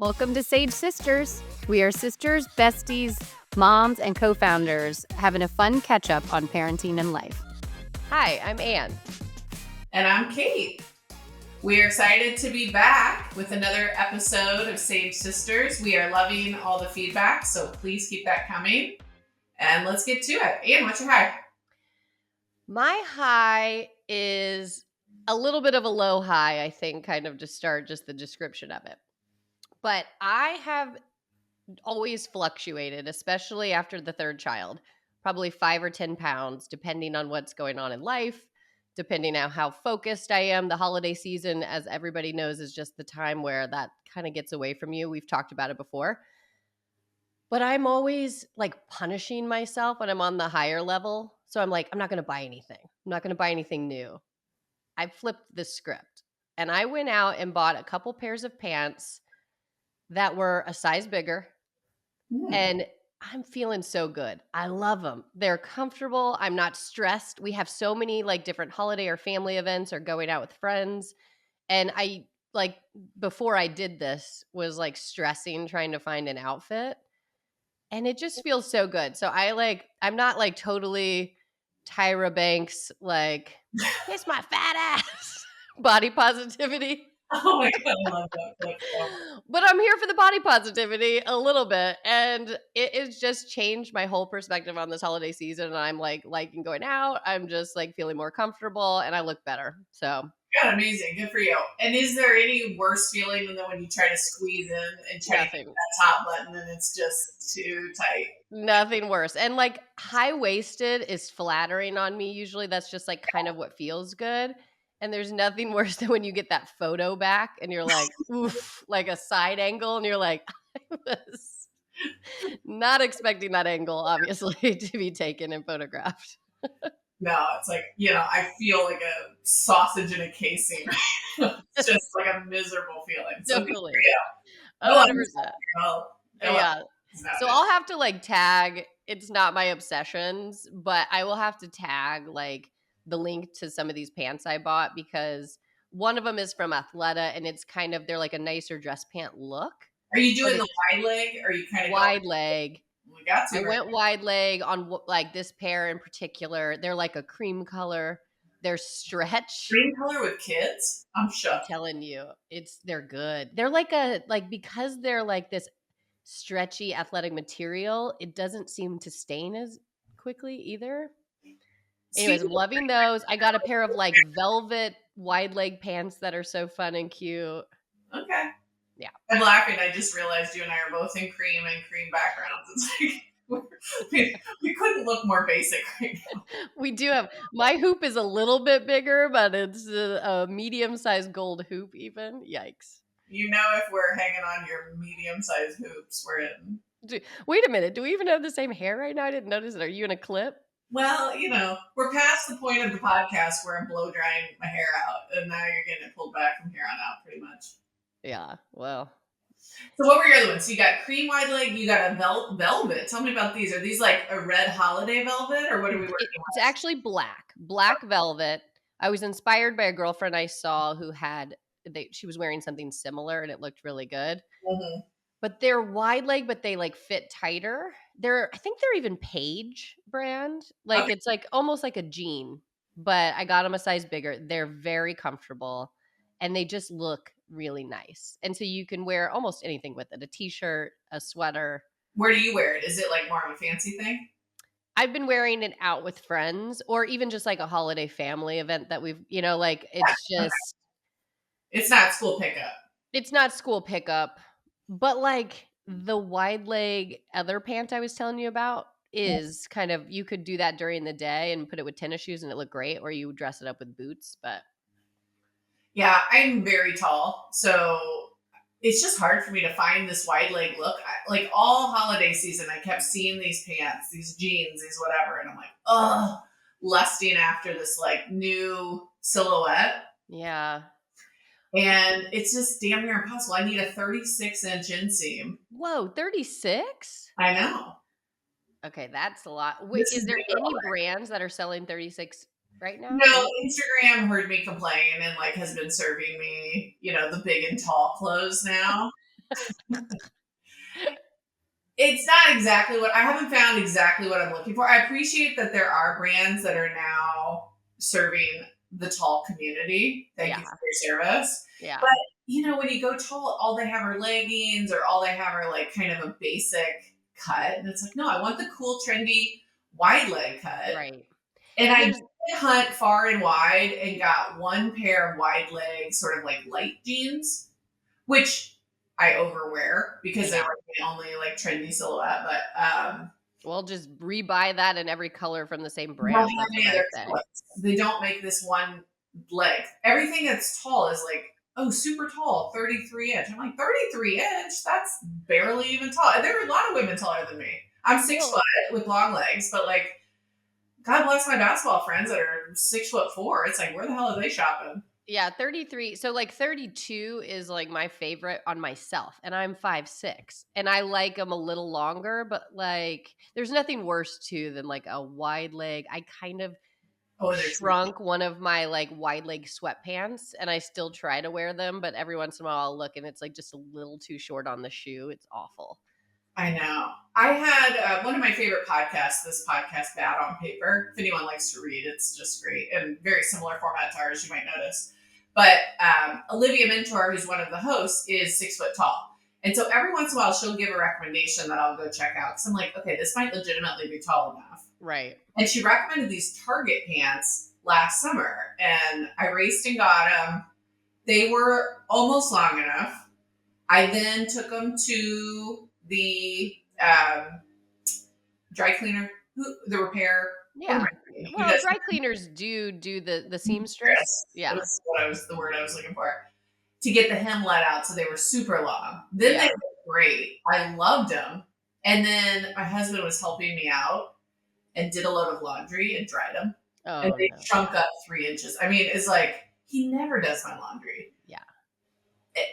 Welcome to Sage Sisters. We are sisters, besties, moms, and co-founders having a fun catch-up on parenting and life. Hi, I'm Ann. And I'm Kate. We are excited to be back with another episode of Sage Sisters. We are loving all the feedback, so please keep that coming. And let's get to it. Ann, what's your high? My high is a little bit of a low high, I think, kind of to start just the description of it. But I have always fluctuated, especially after the third child, probably 5 or 10 pounds, depending on what's going on in life, depending on how focused I am. The holiday season, as everybody knows, is just the time where that kind of gets away from you. We've talked about it before. But I'm always like punishing myself when I'm on the higher level. So I'm like, I'm not going to buy anything. I'm not going to buy anything new. I flipped the script and I went out and bought a couple pairs of pants that were a size bigger. And I'm feeling so good. I love them. They're comfortable. I'm not stressed. We have so many like different holiday or family events or going out with friends. And I like before I did this was like stressing trying to find an outfit. And it just feels so good. So I'm not like totally Tyra Banks, like, kiss my fat ass body positivity. Oh my God, I love that. But I'm here for the body positivity a little bit. And it has just changed my whole perspective on this holiday season. And I'm like liking going out. I'm just like feeling more comfortable and I look better. So God, amazing. Good for you. And is there any worse feeling than when you try to squeeze in and try to get that top button and it's just too tight? Nothing worse. And like high-waisted is flattering on me. Usually that's just like kind of what feels good. And there's nothing worse than when you get that photo back and you're like, oof, like a side angle. And you're like, I was not expecting that angle, obviously, to be taken and photographed. No, it's like, I feel like a sausage in a casing. It's just like a miserable feeling. So Totally. Oh, 100%. yeah. So I'll have to like tag, it's not my obsessions, but I will have to tag like the link to some of these pants I bought because one of them is from Athleta and it's kind of, they're like a nicer dress pant look. Are you doing the wide leg or are you kind of wide leg? We got to. I went wide leg on like this pair in particular. They're like a cream color. They're stretch. Cream color with kids? I'm shook. I'm telling you, they're good. They're because they're like this stretchy athletic material, it doesn't seem to stain as quickly either. Anyways, I'm loving those. I got a pair of like velvet wide leg pants that are so fun and cute. Okay. Yeah. I'm laughing. I just realized you and I are both in cream and cream backgrounds. It's like we couldn't look more basic right now. We do have, my hoop is a little bit bigger, but it's a medium-sized gold hoop even. Yikes. If we're hanging on your medium-sized hoops, we're in. Wait a minute. Do we even have the same hair right now? I didn't notice it. Are you in a clip? Well, we're past the point of the podcast where I'm blow drying my hair out, and now you're getting it pulled back from here on out pretty much. Yeah, well. So what were your other ones? So you got cream wide leg, you got a velvet. Tell me about these. Are these like a red holiday velvet, or what are we working with? It's actually black velvet. I was inspired by a girlfriend I saw who had, she was wearing something similar and it looked really good. Mm-hmm. But they're wide leg, but they like fit tighter. I think they're even Paige brand. Like It's like almost like a jean, but I got them a size bigger. They're very comfortable and they just look really nice. And so you can wear almost anything with it, a t-shirt, a sweater. Where do you wear it? Is it like more of a fancy thing? I've been wearing it out with friends or even just like a holiday family event that we've, like it's just. It's not school pickup. It's not school pickup, but like the wide leg other pant I was telling you about is kind of, you could do that during the day and put it with tennis shoes and it looked great, or you dress it up with boots, but. Yeah, I'm very tall, so it's just hard for me to find this wide leg look. Like all holiday season, I kept seeing these pants, these jeans, these whatever, and I'm like, lusting after this like new silhouette. Yeah. And it's just damn near impossible. I need a 36-inch inseam. Whoa, 36? I know. Okay, that's a lot. Wait, is there any brands that are selling 36 right now? No, Instagram heard me complain and like has been serving me, the big and tall clothes now. It's not exactly what I haven't found exactly what I'm looking for. I appreciate that there are brands that are now serving the tall community. Thank you Yeah. for your service. Yeah. But when you go tall, all they have are leggings or all they have are like kind of a basic cut. And it's like, no, I want the cool, trendy, wide leg cut. Right. And And I there's did hunt far and wide and got one pair of wide leg, sort of like light jeans, which I overwear because they're yeah. like the only like trendy silhouette. But Well, just rebuy that in every color from the same they don't brand. have That's any what I other say. silhouettes. They don't make this one leg. Everything that's tall is like, oh, super tall, 33 inch. I'm like, 33 inch? That's barely even tall. And there are a lot of women taller than me. I'm 6 foot Well, with long legs, but like, God bless my basketball friends that are 6'4". It's like, where the hell are they shopping? yeah, 33. So like 32 is like my favorite on myself, and I'm 5'6", and I like them a little longer, but like there's nothing worse too than like a wide leg. I kind of Oh, they're too long. shrunk one of my like wide leg sweatpants, and I still try to wear them, but every once in a while I'll look and it's like just a little too short on the shoe. It's awful. I know. I had one of my favorite podcasts, this podcast, Bad on Paper. If anyone likes to read, it's just great and very similar format to ours, you might notice. But Olivia Mentor, who's one of the hosts, is 6 foot tall. And so every once in a while, she'll give a recommendation that I'll go check out. Because I'm like, okay, this might legitimately be tall enough. Right. And she recommended these Target pants last summer. And I raced and got them. They were almost long enough. I then took them to the dry cleaner, the repair. What am Yeah. I saying? Who Well, does dry cleaners do the seamstress. this? Yeah. That's what the word I was looking for. To get the hem let out, so they were super long. Then they Yeah. looked great. I loved them. And then my husband was helping me out and did a load of laundry and dried them. And Oh they no. shrunk up 3 inches. I mean, it's like he never does my laundry. Yeah.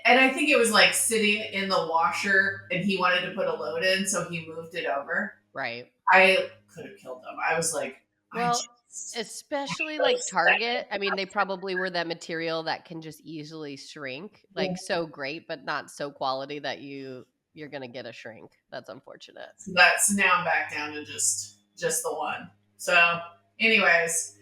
And I think it was like sitting in the washer and he wanted to put a load in, so he moved it over. Right. I could have killed them. I was like, I Well, just especially so like sad. Target. I mean, they probably were that material that can just easily shrink. Like so great, but not so quality that you're gonna get a shrink. That's unfortunate. So that's now I'm back down to just the one. So, anyways,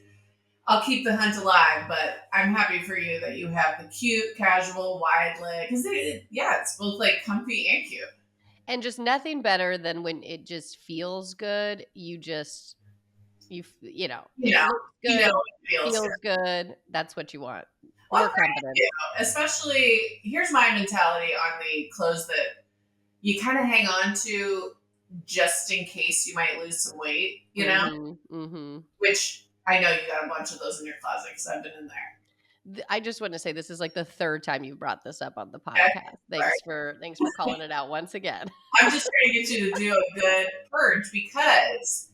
I'll keep the hunt alive, but I'm happy for you that you have the cute, casual, wide leg because it's both like comfy and cute. And just nothing better than when it just feels good. You it know, looks it good, feels good. feels good. That's what you want. Well, I'm More proud of confidence. you. Especially, here's my mentality on the clothes that you kind of hang on to just in case you might lose some weight, Mhm. Mhm. which I know you got a bunch of those in your closet because I've been in there. I just want to say this is like the third time you brought this up on the Okay. podcast. Sorry. Thanks for calling it out once again. I'm just trying to get you to do a good purge because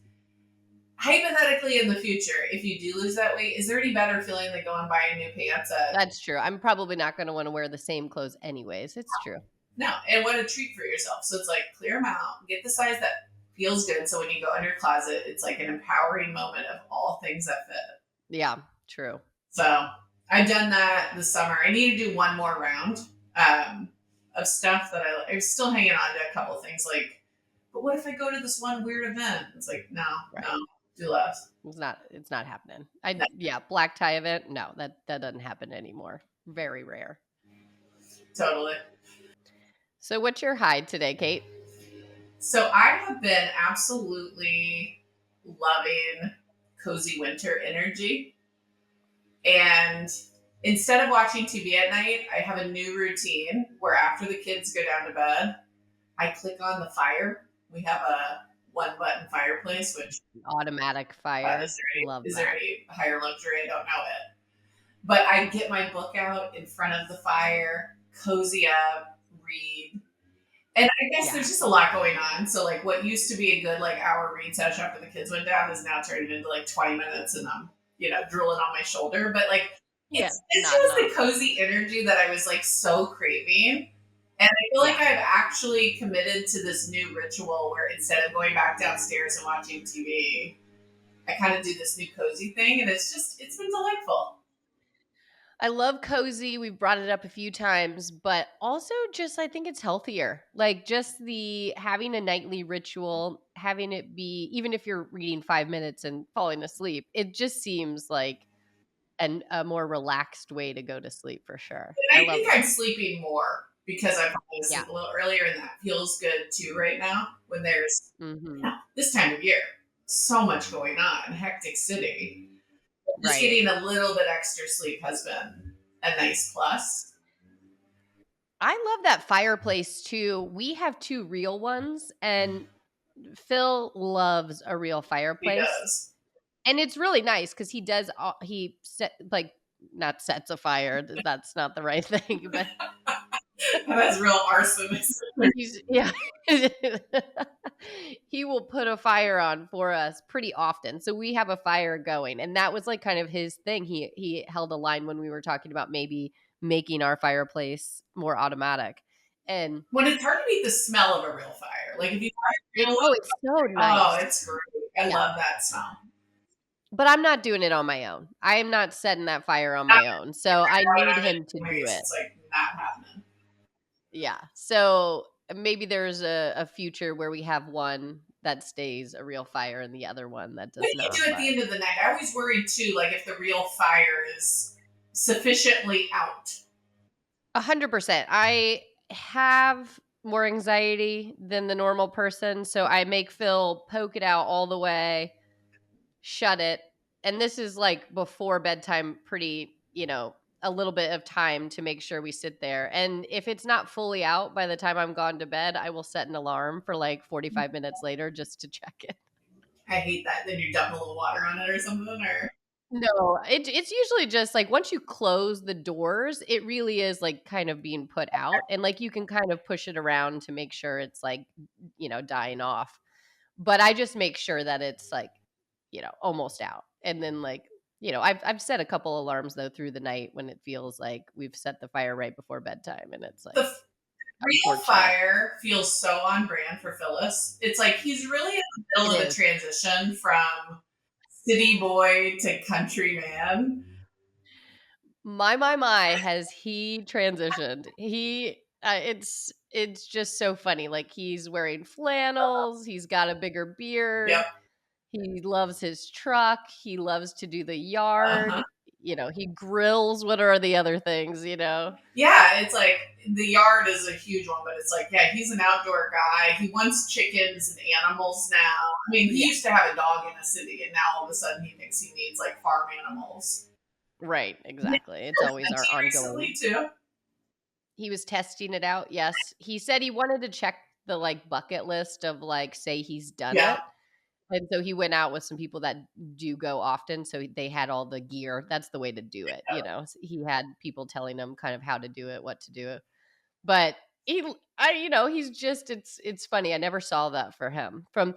hypothetically in the future, if you do lose that weight, is there any better feeling than going buying new pants at That's true. I'm probably not going to want to wear the same clothes anyways. It's true. no? And what a treat for yourself. So it's like clear them out, get the size that feels good. So when you go in your closet, it's like an empowering moment of all things that fit. Yeah, true. So I've done that this summer. I need to do one more round um, of stuff that I'm still hanging on to a couple things like, but what if I go to this one weird event? It's like, no, Right. no, do less. It's not happening. No. Black tie event. No, that doesn't happen anymore. Very rare. Totally. So what's your hide today, Kate? So I have been absolutely loving cozy winter energy. And instead of watching TV at night, I have a new routine where after the kids go down to bed, I click on the fire. We have a one button fireplace, which Automatic fire. Love is that. there any higher luxury? I don't know it. But I get my book out in front of the fire, cozy up, read. And I guess there's just a lot going on. So like what used to be a good like hour read session after the kids went down is now turned into like 20 minutes and I'm, drooling on my shoulder. But like it's just the cozy energy that I was like so craving. And I feel like I've actually committed to this new ritual where instead of going back downstairs and watching TV, I kind of do this new cozy thing and it's been delightful. I love cozy. We've brought it up a few times, but also just I think it's healthier. Like just the having a nightly ritual, having it be even if you're reading 5 minutes and falling asleep, it just seems like a more relaxed way to go to sleep for sure. And I I love think that. I'm sleeping more because I'm falling Yeah. asleep a little earlier, and that feels good too right now when there's, Mhm. this time of year, so much going on, hectic city. Just Right. getting a little bit extra sleep has been a nice plus. I love that fireplace too. We have 2 real ones and Phil loves a real He fireplace. does. And it's really nice because he does all he set like, not sets a fire, that's not the right thing, but That's real arsonist. he's yeah. He will put a fire on for us pretty often, so we have a fire going, and that was, like, kind of his thing. He held a line when we were talking about maybe making our fireplace more automatic, and When it's hard to beat the smell of a real fire. Like if you find a real one, it's so oh, nice. it's great. I Yeah, love that smell. but I'm not doing it on my own. I am not setting that fire on Not my own, so I when need I'm him to in do anyways, it. it's like not happening. Yeah. So maybe there's a future where we have one that stays a real fire and the other one that What does do you not. do at the But end of the night? I always worry too, like if the real fire is sufficiently out. 100%. I have more anxiety than the normal person. So I make Phil poke it out all the way, shut it. And this is like before bedtime, pretty, a little bit of time to make sure we sit there. And if it's not fully out by the time I'm gone to bed, I will set an alarm for like 45 minutes later just to check it. I hate that. Then you dump a little water on it or something, or No, it's usually just like once you close the doors, it really is like kind of being put out and like you can kind of push it around to make sure it's like, dying off. But I just make sure that it's like, almost out. And then like, I've set a couple alarms though through the night when it feels like we've set the fire right before bedtime and it's the like real unfortunate. fire feels so on brand for Phyllis. It's like he's really in the It middle of a is. transition from city boy to country man. My, has he transitioned. It's just so funny. Like he's wearing flannels, he's got a bigger Yep. beard, he loves his truck, he loves to do the Uh-huh. yard, he grills. What are the other things? Yeah, it's like the yard is a huge one, but it's like, yeah, he's an outdoor guy. He wants chickens and animals now. I mean, he Yeah, used to have a dog in a city, and now all of a sudden he thinks he needs like farm animals. right, Yeah, exactly. It's always our recently ongoing. too. He was testing it out. Yes. He said he wanted to check the like bucket list of like say he's done Yeah. it. And so he went out with some people that do go often, so they had all the gear. That's the way to do it. He had people telling him kind of how to do it, what to do it. But he's just it's funny. I never saw that for him. From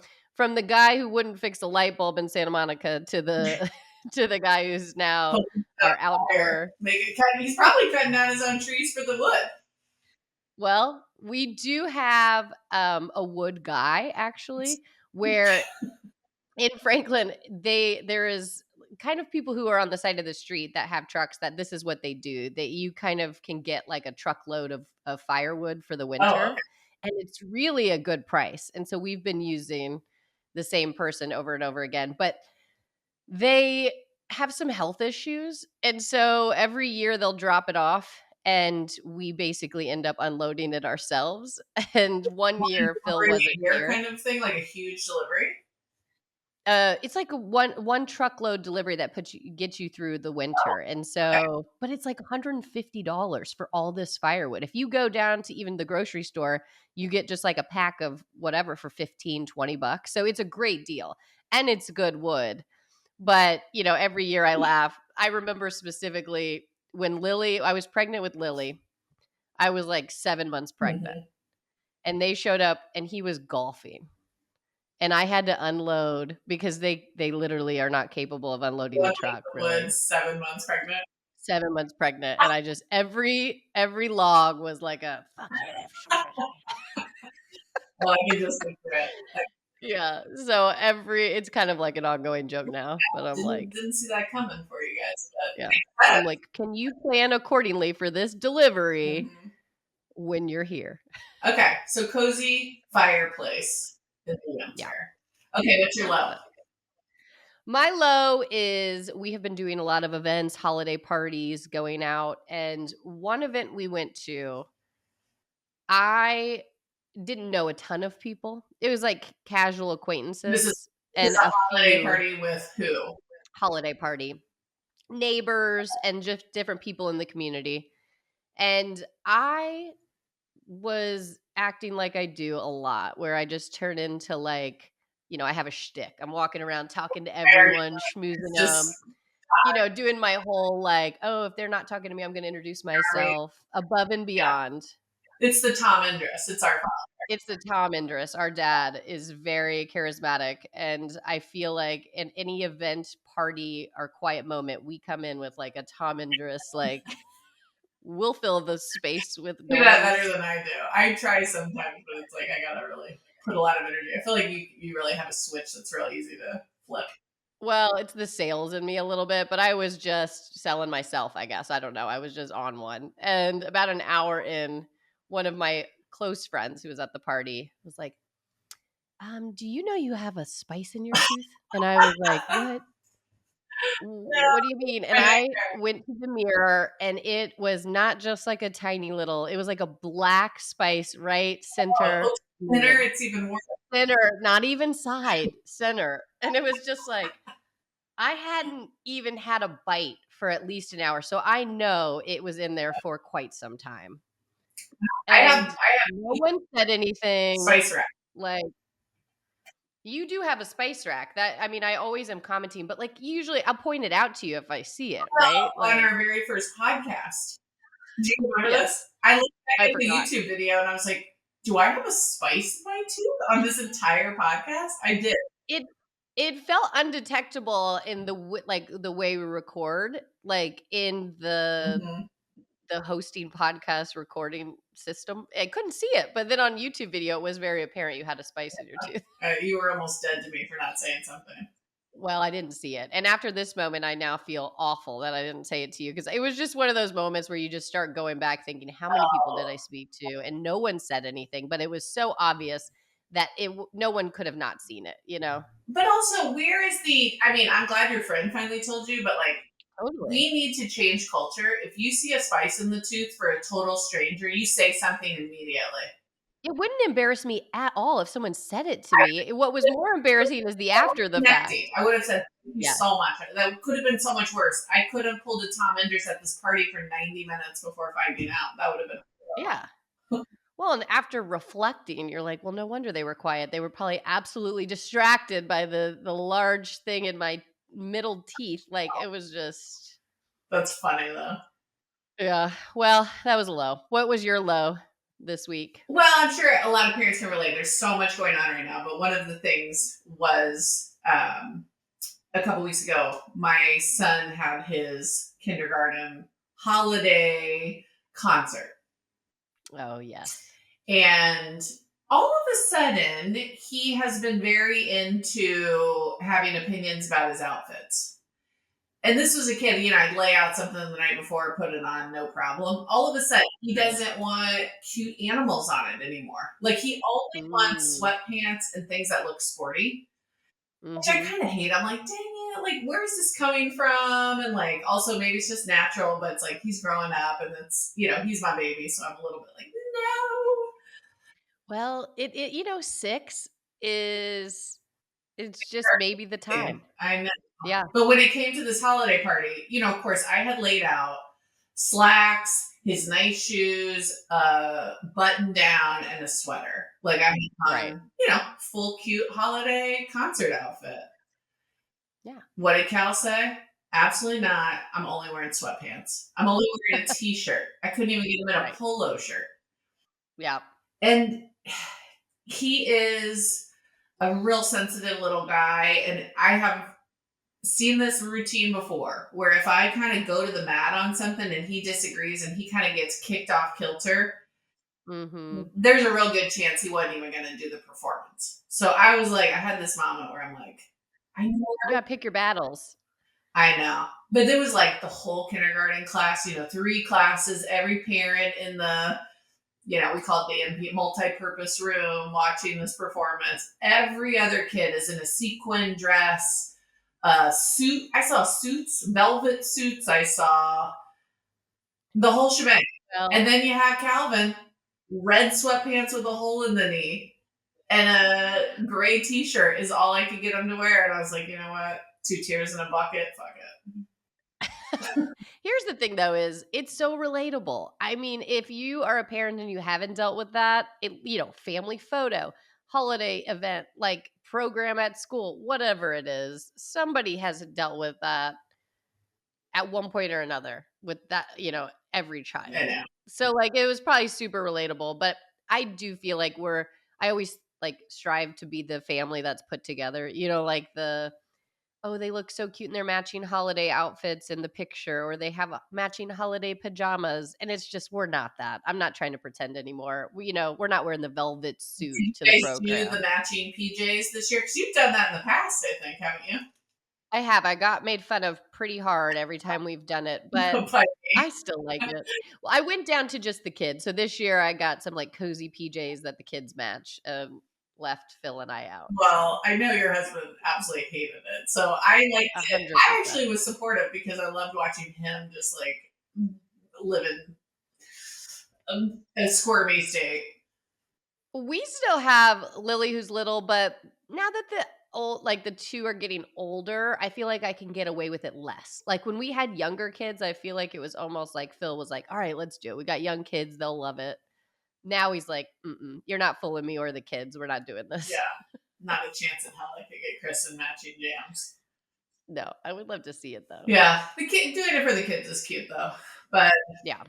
the guy who wouldn't fix a light bulb in Santa Monica to the to the guy who's now our Fire. outdoor. Make it cut. He's probably cutting down his own trees for the wood. Well, we do have a wood guy actually where in Franklin, there is kind of people who are on the side of the street that have trucks that this is what they do. That you kind of can get like a truckload of firewood for the Oh, winter, okay. and it's really a good price. And so we've been using the same person over and over again, but they have some health issues, and so every year they'll drop it off and we basically end up unloading it ourselves. And one One year Phil delivery wasn't a year here. kind of thing, like a huge delivery. It's like a one truckload delivery that gets you through the winter, and Okay. so but it's like $150 for all this firewood. If you go down to even the grocery store, you get just like a pack of whatever for 15-20 bucks. So it's a great deal, and it's good wood. But, every year I laugh. I remember specifically when I was pregnant with Lily. I was like 7 months pregnant, Mm-hmm. and they showed up and he was golfing. And I had to unload because they literally are not capable of unloading the Like truck, the really. woods, 7 months pregnant. 7 months pregnant, and I just every log was like a fuck you. Well, I can just picture it. Yeah, so it's kind of like an ongoing joke now, but I'm Didn't like, didn't see that coming for you guys. Yeah. But I'm like, can you plan accordingly for this delivery Mhm. when you're here? Okay, so cozy fireplace in the Yeah, winter. Okay, what's your I love low? it. My low is we have been doing a lot of events, holiday parties, going out, and one event we went to, I didn't know a ton of people. It was like casual This is acquaintances this is and a a holiday few party with who? holiday party neighbors and just different people in the community. And I was acting like I do a lot, where I just turn into like, I have a shtick. I'm walking around talking to everyone, schmoozing It's just them, doing my whole like, oh, if they're not talking to me, I'm going to introduce myself above and yeah. beyond. It's the Tom Endress. It's our It's the Tom Indris. Our dad is very charismatic. And I feel like in any event, party, or quiet moment, we come in with like a Tom Indris, like, we'll fill the space with do that noise. better than I do. I try sometimes, but it's like I gotta really put a lot of energy. I feel like you really have a switch that's real easy to flip. Well, it's the sales in me a little bit, but I was just selling myself, I guess. I don't know. I was just on one. And about an hour in, one of my close friends who was at the party was like, do you know you have a spice in your tooth? And I was like, what? What do you mean? And My I went to the mirror and it was not just like a tiny little, it was like a black spice right it center. looks thinner. It's even more. Center, not even side, center. And it was just like, I hadn't even had a bite for at least an hour. So I know it was in there for quite some time. And I have no one said anything. spice rack. Like, you do have a spice rack. That, I mean, I always am commenting, but like usually I'll point it out to you if I see it, right? On Like, our very first podcast. Do you remember yes, this? I looked I back at the forgot. YouTube video and I was like, do I have a spice in my tooth on this entire podcast? I did. It it felt undetectable in like the way we record, like in Mhm. the hosting podcast recording system. I couldn't see it, but then on YouTube video, it was very apparent you had a spice in your tooth. You were almost dead to me for not saying something. Well, I didn't see it. And after this moment, I now feel awful that I didn't say it to you because it was just one of those moments where you just start going back thinking, how many people did I speak to? And no one said anything, but it was so obvious that no one could have not seen it, But also, where is the? I mean, I'm glad your friend finally told you, but like, Totally. we need to change culture. If you see a spice in the tooth for a total stranger, you say something immediately. It wouldn't embarrass me at all if someone said it to me. What was more embarrassing is the after the Connecting. fact. I would have said thank you Yeah. so much. That could have been so much worse. I could have pulled a Tom Enders at this party for 90 minutes before finding out. That would have been. Yeah. Well, and after reflecting, you're like, well, no wonder they were quiet. They were probably absolutely distracted by the large thing in my middle teeth. Like, it was just, That's funny though. yeah. Well, that was a low. What was your low this week? Well, I'm sure a lot of parents can relate. There's so much going on right now, but one of the things was a couple weeks ago, my son had his kindergarten holiday concert. Oh, yes. And all of a sudden, he has been very into having opinions about his outfits. And this was a kid, I'd lay out something the night before, put it on, no problem. All of a sudden, he doesn't want cute animals on it anymore. Like, he only wants sweatpants and things that look sporty, which I kind of hate. I'm like, dang it, like, where is this coming from? And, like, also maybe it's just natural, but it's like he's growing up and it's, he's my baby. So I'm a little bit like, no. Well, 6 is, it's just maybe the time. I know. Yeah. But when it came to this holiday party, of course, I had laid out slacks, his nice shoes, a button down, and a sweater. Like I'm on, full cute holiday concert outfit. Yeah. What did Cal say? Absolutely not. I'm only wearing sweatpants. I'm only wearing a t-shirt. I couldn't even get him in a polo shirt. Yeah. And he is a real sensitive little guy. And I have seen this routine before where if I kind of go to the mat on something and he disagrees and he kind of gets kicked off kilter, there's a real good chance he wasn't even going to do the performance. So I was like, I had this moment where I'm like, I know. You gotta pick your battles. I know. But there was like the whole kindergarten class, 3 classes, every parent in the, we call it the MP multi-purpose room watching this performance. Every other kid is in a sequin dress, suit. I saw suits, velvet suits. I saw the whole shebang. Well, And then you have Calvin, red sweatpants with a hole in the knee and a gray t-shirt is all I could get him to wear. And I was like, you know what? 2 tears in a bucket. Fuck it. here's the thing though, is it's so relatable. I mean, if you are a parent and you haven't dealt with that, family photo, holiday event, like program at school, whatever it is, somebody has dealt with that at one point or another with that, every child. I know. So like it was probably super relatable, but I do feel like I always like strive to be the family that's put together, like they look so cute in their matching holiday outfits in the picture, or they have matching holiday pajamas. And it's just, we're not that. I'm not trying to pretend anymore. We're not wearing the velvet suit to the Did you guys do program. the matching PJs this year? Because you've done that in the past, I think, haven't you? I have. I got made fun of pretty hard every time we've done it, but I still like it. Well, I went down to just the kids. So this year I got some like cozy PJs that the kids match. Left Phil and I out. Well, I know your husband absolutely hated it. So I liked it. 100%. I actually was supportive because I loved watching him just like live in a squirmy state. We still have Lily who's little, but now that the 2 are getting older, I feel like I can get away with it less. Like when we had younger kids, I feel like it was almost like Phil was like, all right, let's do it. We got young kids. They'll love it. Now he's like, you're not fooling me or the kids. We're not doing this. Yeah. Not a chance in hell I could get Chris in matching jams. No, I would love to see it though. Yeah. Doing it for the kids is cute though. But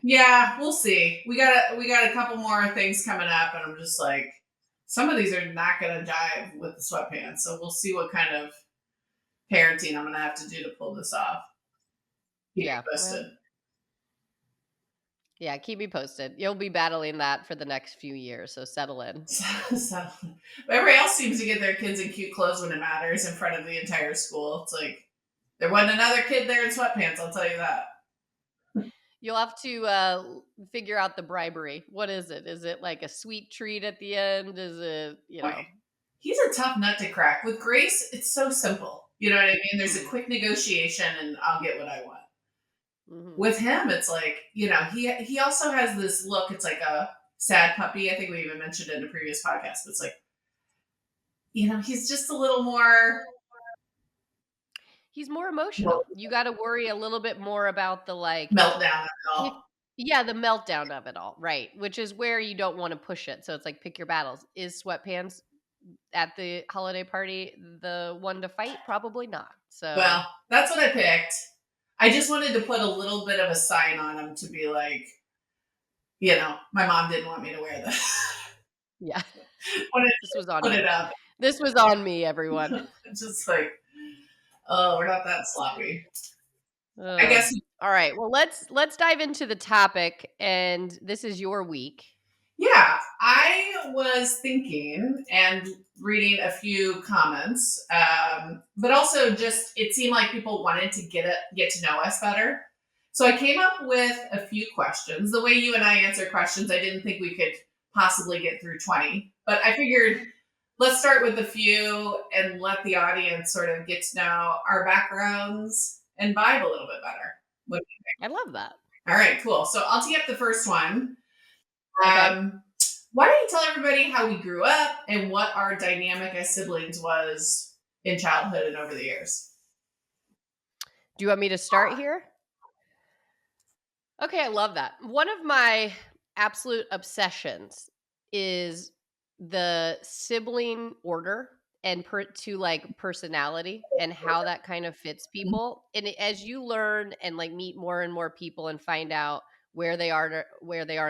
yeah, we'll see. We got a couple more things coming up, and I'm just like, some of these are not going to jive with the sweatpants. So we'll see what kind of parenting I'm going to have to do to pull this off. Keep me posted. Yeah, keep me posted. You'll be battling that for the next few years, so settle in. Everybody else seems to get their kids in cute clothes when it matters in front of the entire school. It's like there wasn't another kid there in sweatpants, I'll tell you that. You'll have to figure out the bribery. What is it? Is it like a sweet treat at the end? Is it, He's a tough nut to crack. With Grace, it's so simple. You know what I mean? There's a quick negotiation and I'll get what I want. Mm-hmm. With him, it's like, he also has this look. It's like a sad puppy. I think we even mentioned it in a previous podcast. But it's like, he's just a little more... He's more emotional. You got to worry a little bit more about the like meltdown of it all. Yeah, the meltdown of it all, right? Which is where you don't want to push it. So it's like, pick your battles. Is sweatpants at the holiday party the one to fight? Probably not. So well, that's what I picked. I just wanted to put a little bit of a sign on him to be like, my mom didn't want me to wear this. Yeah, this was on me. This was on me, everyone. Just like, oh, we're not that sloppy. I guess. All right. Well, let's dive into the topic, and this is your week. Yeah, I was thinking and reading a few comments, but also just it seemed like people wanted to get to know us better. So I came up with a few questions. The way you and I answer questions, I didn't think we could possibly get through 20, but I figured let's start with a few and let the audience sort of get to know our backgrounds and vibe a little bit better. What do you think? I love that. All right, cool. So I'll tee up the first one. Okay. Why don't you tell everybody how we grew up and what our dynamic as siblings was in childhood and over the years? Do you want me to start here? Okay, I love that. One of my absolute obsessions is the sibling order and to like personality and how that kind of fits people. And as you learn and like meet more and more people and find out where they are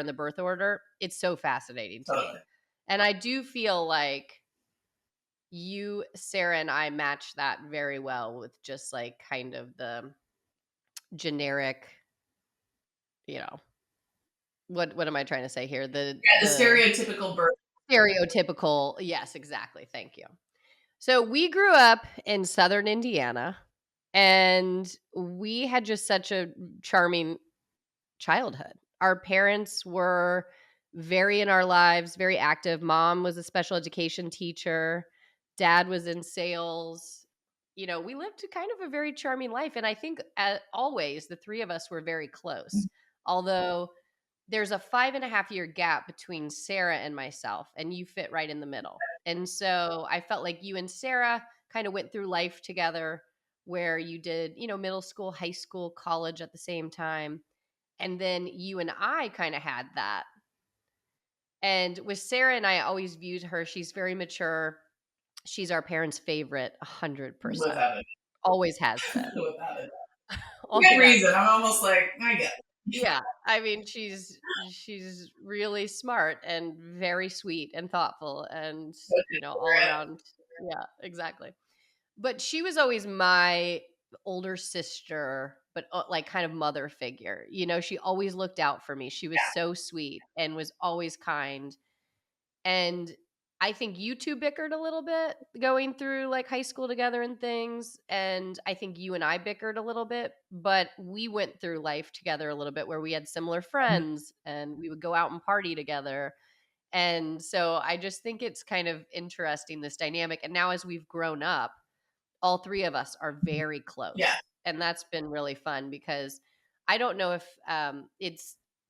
in the birth order, it's so fascinating to me. And I do feel like you, Sarah, and I match that very well with just like kind of the generic, what am I trying to say here? The stereotypical birth. Yes, exactly. Thank you. So we grew up in Southern Indiana, And we had just such a charming childhood. Our parents were very in our lives, very active. Mom was a special education teacher. Dad was in sales. We lived kind of a very charming life. And I think always the three of us were very close. Although there's a 5.5 year gap between Sarah and myself, and you fit right in the middle. And so I felt like you and Sarah kind of went through life together where you did, middle school, high school, college at the same time. And then you and I kind of had that. And with Sarah and I always viewed her, she's very mature. She's our parents' favorite, 100%. Without it. Always has been. Without it. Always Good has reason. been. I'm almost like, I get it. Yeah. I mean, she's really smart and very sweet and thoughtful and, all around. Yeah, exactly. But she was always my older sister, but like kind of mother figure. She always looked out for me. She was so sweet and was always kind. And I think you two bickered a little bit going through like high school together and things. And I think you and I bickered a little bit, but we went through life together a little bit where we had similar friends and we would go out and party together. And so I just think it's kind of interesting, this dynamic. And now as we've grown up, all three of us are very close. Yeah. And that's been really fun because I don't know if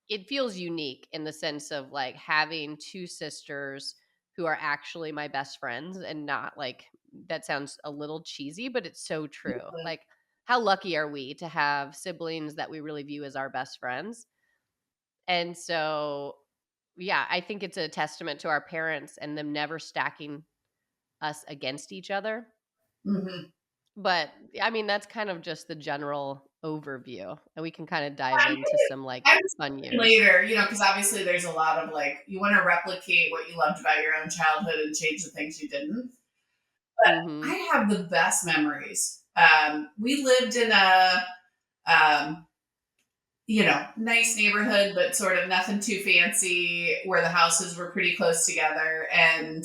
it feels unique in the sense of like having two sisters who are actually my best friends and not like, that sounds a little cheesy, but it's so true. Like, how lucky are we to have siblings that we really view as our best friends? And so, yeah, I think it's a testament to our parents and them never stacking us against each other. Mm-hmm. But I mean, that's kind of just the general overview, and we can kind of dive into some like fun years later, because obviously there's a lot of like, you want to replicate what you loved about your own childhood and change the things you didn't. But I have the best memories. We lived in a, nice neighborhood, but sort of nothing too fancy, where the houses were pretty close together, and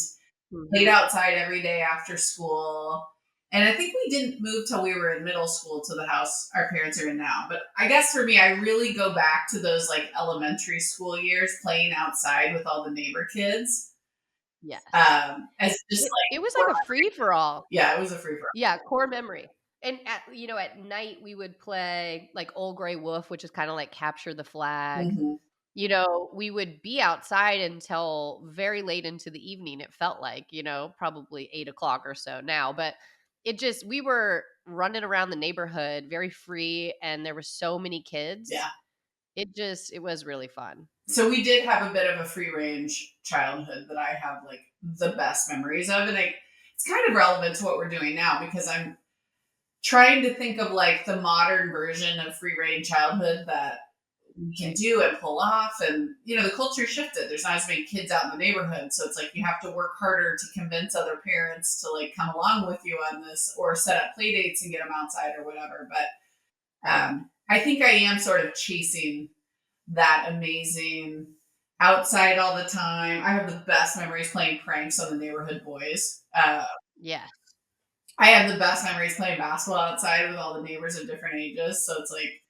played outside every day after school. And I think we didn't move till we were in middle school to the house our parents are in now. But I guess for me, I really go back to those like elementary school years playing outside with all the neighbor kids. Yes. As just it was like a free for all. Yeah, it was a free for all. Yeah, core memory. And at night we would play like Old Gray Wolf, which is kind of like capture the flag. We would be outside until very late into the evening. It felt like, probably 8 o'clock or so now, but we were running around the neighborhood very free, and there were so many kids. Yeah. It was really fun. So we did have a bit of a free range childhood that I have like the best memories of. And it's kind of relevant to what we're doing now, because I'm trying to think of like the modern version of free range childhood that we can do and pull off. And the culture shifted. There's not as many kids out in the neighborhood, so it's like you have to work harder to convince other parents to like come along with you on this, or set up play dates and get them outside or whatever. But I think I am sort of chasing that amazing outside all the time. I have the best memories playing pranks on the neighborhood boys. Yes. I have the best memories playing basketball outside with all the neighbors of different ages. So it's like,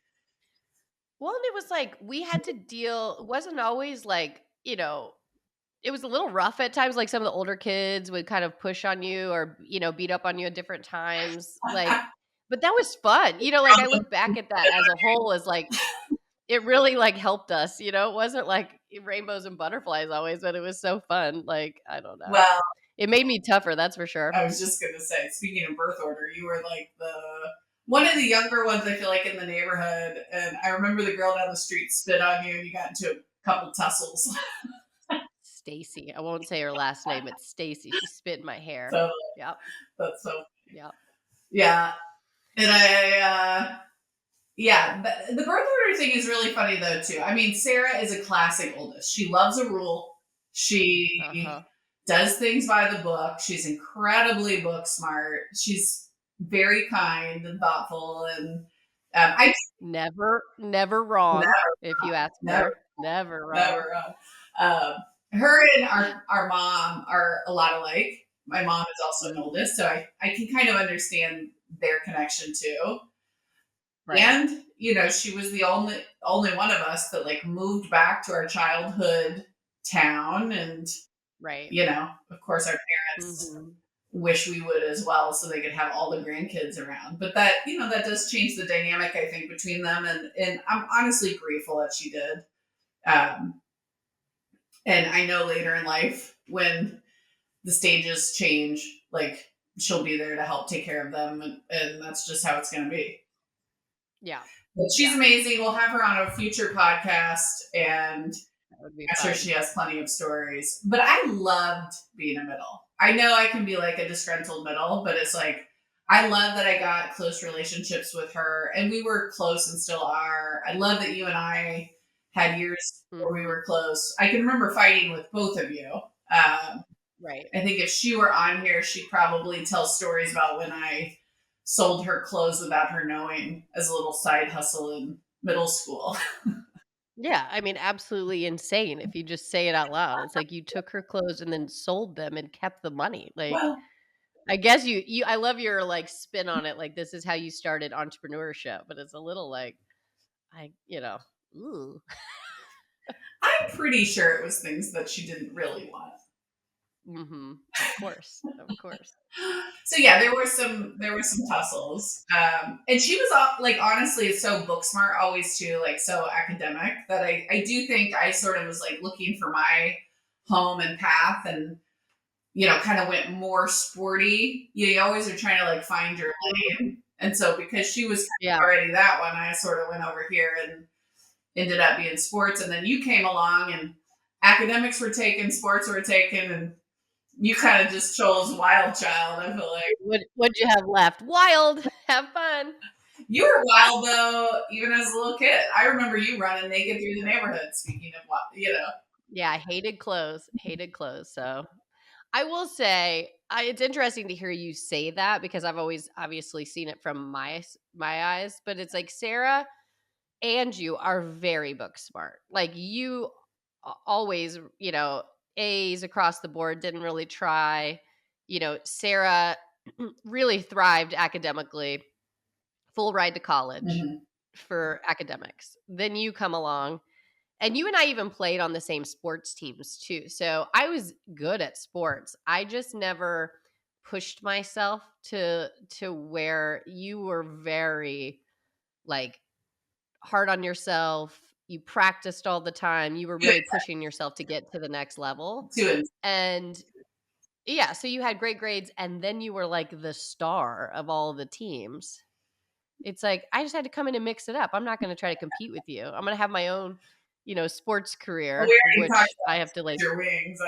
well, and it was like we had to deal. It wasn't always like, it was a little rough at times. Like some of the older kids would kind of push on you or, beat up on you at different times. Like, but that was fun. Like I look back at that as a whole as like, it really like helped us. It wasn't like rainbows and butterflies always, but it was so fun. Like, I don't know. Well, it made me tougher. That's for sure. I was just going to say, speaking of birth order, you were like one of the younger ones, I feel like, in the neighborhood. And I remember the girl down the street spit on you and you got into a couple tussles. Stacy. I won't say her last name. It's Stacy. She spit in my hair. So, yep. That's so. Yep. Yeah. And the birth order thing is really funny though too. I mean, Sarah is a classic oldest. She loves a rule. She does things by the book. She's incredibly book smart. She's very kind and thoughtful, and I never wrong. If you ask her, never wrong. Her and our mom are a lot alike. My mom is also an oldest, so I can kind of understand their connection too. Right. And, she was the only one of us that like moved back to our childhood town. And, Right. of course our parents Mhm. wish we would as well so they could have all the grandkids around. But that does change the dynamic, I think, between them. And I'm honestly grateful that she did. Um, and I know later in life when the stages change, like she'll be there to help take care of them. And that's just how it's going to be. Yeah. But she's Yeah. amazing. We'll have her on a future podcast, and That would be I'm sure fun. she has plenty of stories. But I loved being a middle. I know I can be like a disgruntled middle, but it's like I love that I got close relationships with her, and we were close and still are. I love that you and I had years where we Mhm. were close. I can remember fighting with both of you. Um, Right. I think if she were on here, she'd probably tell stories about when I sold her clothes without her knowing as a little side hustle in middle school. Yeah, I mean, absolutely insane if you just say it out loud. It's like you took her clothes and then sold them and kept the money. Like, Well, I guess you I love your like spin on it. Like this is how you started entrepreneurship, but it's a little like ooh. I'm pretty sure it was things that she didn't really want. Mhm. Of course. Of course. So yeah, there were some tussles, and she was like honestly so book smart always too, like so academic that I do think I sort of was like looking for my home and path, and kind of went more sporty. You always are trying to like find your Mhm. lane, and so because she was Yeah. already that one, I sort of went over here and ended up being sports, and then you came along and academics were taken, sports were taken, and you kind of just chose wild child. I feel like What'd you have left? Wild. Have fun. you were wild though, even as a little kid. I remember you running naked through the neighborhood. Speaking of wild. Yeah, I hated clothes. Hated clothes. So I will say, it's interesting to hear you say that because I've always obviously seen it from my eyes. But it's like Sarah and you are very book smart. Like you always, A's across the board. Didn't really try. Sarah really thrived academically. Full ride to college Mhm. for academics. Then you come along and you and I even played on the same sports teams too. So I was good at sports. I just never pushed myself to where you were very like hard on yourself. You practiced all the time. You were Too, really pushing yourself to get to the next level. too. And yeah, so you had great grades and then you were like the star of all the teams. It's like, I just had to come in and mix it up. I'm not gonna try to compete with you. I'm gonna have my own, sports Well, career, we already talked which I about have to like your wings.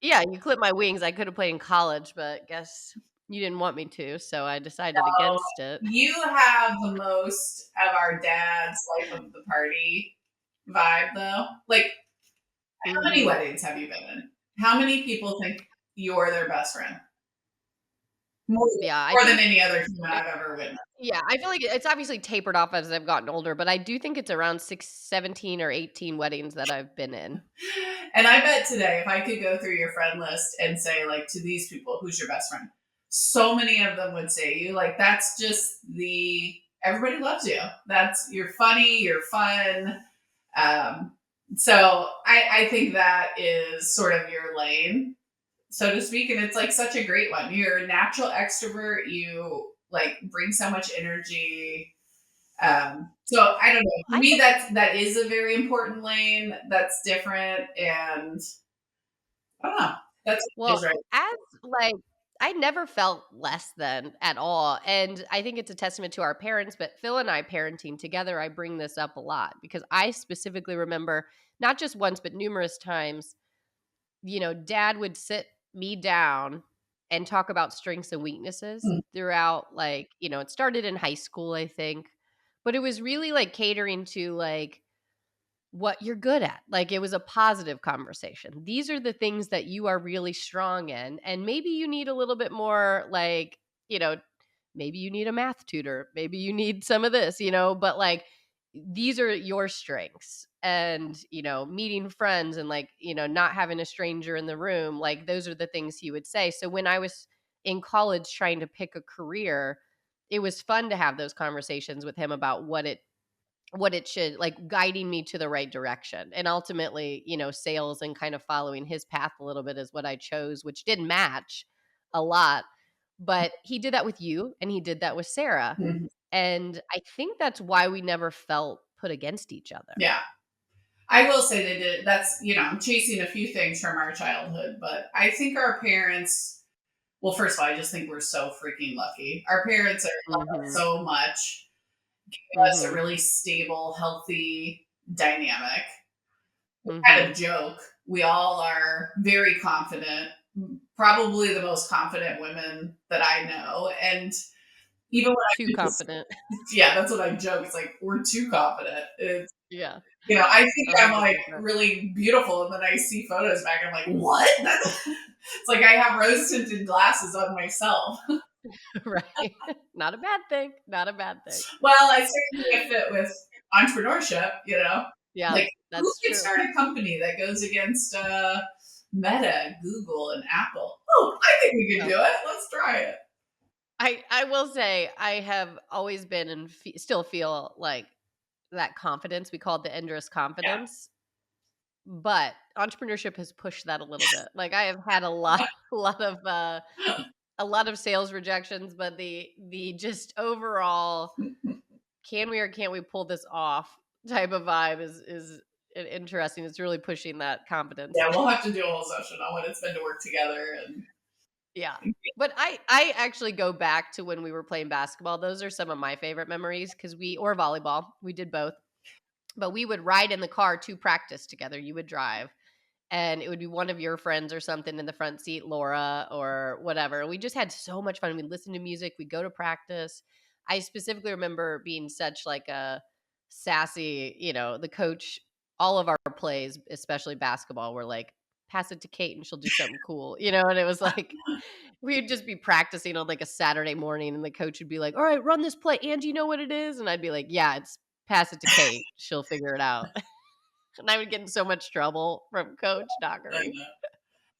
yeah, you clip my wings. I could have played in college, but guess you didn't want me to, so I decided against it. You have the most of our dad's life of the party vibe, though. Like, how many Mhm. weddings have you been in? How many people think you're their best friend? More, Yeah, I more than think any other human I I've ever witnessed. yeah, I feel like it's obviously tapered off as I've gotten older, but I do think it's around 17 or 18 weddings that I've been in. And I bet today, if I could go through your friend list and say, like, to these people, who's your best friend? So many of them would say you. Like, that's just everybody loves you. You're funny, you're fun. Um, so I think that is sort of your lane, so to speak. And it's like such a great one. You're a natural extrovert. You like bring so much energy. So I don't know. For I me, think that is a very important lane. That's different, and I don't know. That's what well, feels right. as like I never felt less than at all. And I think it's a testament to our parents, but Phil and I parenting together, I bring this up a lot because I specifically remember not just once, but numerous times, dad would sit me down and talk about strengths and weaknesses Mm, throughout, like, it started in high school, I think, but it was really like catering to like, what you're good at. Like it was a positive conversation. These are the things that you are really strong in. And maybe you need a little bit more like, you know, maybe you need a math tutor. Maybe you need some of this, but like these are your strengths. And, meeting friends and like, not having a stranger in the room, like those are the things he would say. So when I was in college trying to pick a career, it was fun to have those conversations with him about what it should, like, guiding me to the right direction. And ultimately, sales and kind of following his path a little bit is what I chose, which didn't match a lot. But he did that with you and he did that with Sarah. Mhm. And I think that's why we never felt put against each other. Yeah. I will say they did. That's, I'm chasing a few things from our childhood, but I think our parents, well, first of all, I just think we're so freaking lucky. Our parents love us Mhm. so much, give us a Mhm. really stable, healthy dynamic. Kind Mhm. of joke. We all are very confident, probably the most confident women that I know. And even when Too I just, confident. yeah, that's what I joke. It's like, we're too confident. Yeah. I think I'm like 100%. really beautiful, and then I see photos back. I'm like, what? It's like I have rose tinted glasses on myself. Right. Not a bad thing. Not a bad thing. Well, I certainly fit with entrepreneurship. Yeah, Like who that's could true. start a company that goes against Meta, Google, and Apple? Oh, I think we can Yeah. do it. Let's try it. I will say I have always been and still feel like that confidence. We call it the Endress Yeah. confidence, but entrepreneurship has pushed that a little bit. Like I have had a lot, a lot of sales rejections, but the just overall can we or can't we pull this off type of vibe is interesting. It's really pushing that confidence. Yeah, we'll have to do a whole session on what it's been to work together. And Yeah. But I actually go back to when we were playing basketball. Those are some of my favorite memories because or volleyball. We did both. But we would ride in the car to practice together. You would drive and it would be one of your friends or something in the front seat, Laura or whatever. We just had so much fun. We'd listen to music, we'd go to practice. I specifically remember being such like a sassy, the coach, all of our plays, especially basketball, were like, pass it to Kate and she'll do something cool, and it was like we'd just be practicing on like a Saturday morning and the coach would be like, all right, run this play. Angie, you know what it is? And I'd be like, yeah, it's pass it to Kate. She'll figure it out. And I would get in so much trouble from Coach Dockery.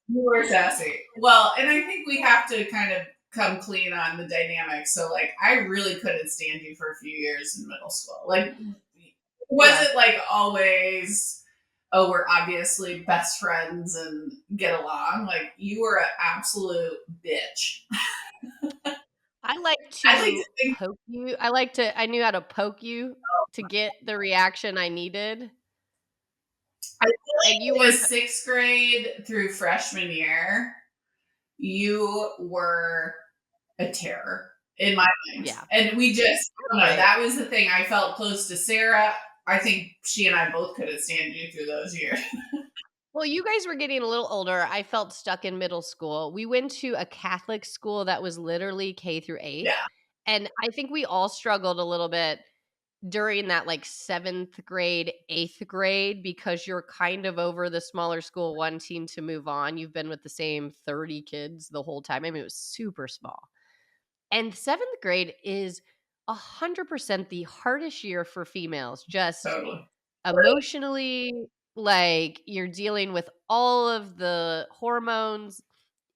you were sassy. Well, and I think we have to kind of come clean on the dynamics. So, like, I really couldn't stand you for a few years in middle school. Like, was Yeah. it like always, oh, we're obviously best friends and get along? Like, you were an absolute bitch. I like I like to to think poke you. I knew how to poke you to get the reaction I needed. I And you feel like it weren't, was sixth grade through freshman year, you were a terror in my mind. yeah. And we just, I don't know, Right. that was the thing. I felt close to Sarah. I think she and I both couldn't stand you through those years. Well, you guys were getting a little older. I felt stuck in middle school. We went to a Catholic school that was literally K through 8th. Yeah, And I think we all struggled a little bit during that like 7th grade, 8th grade, because you're kind of over the smaller school wanting to move on. You've been with the same 30 kids the whole time. I mean, it was super small. And 7th grade is 100% the hardest year for females, just totally. emotionally. Like you're dealing with all of the hormones.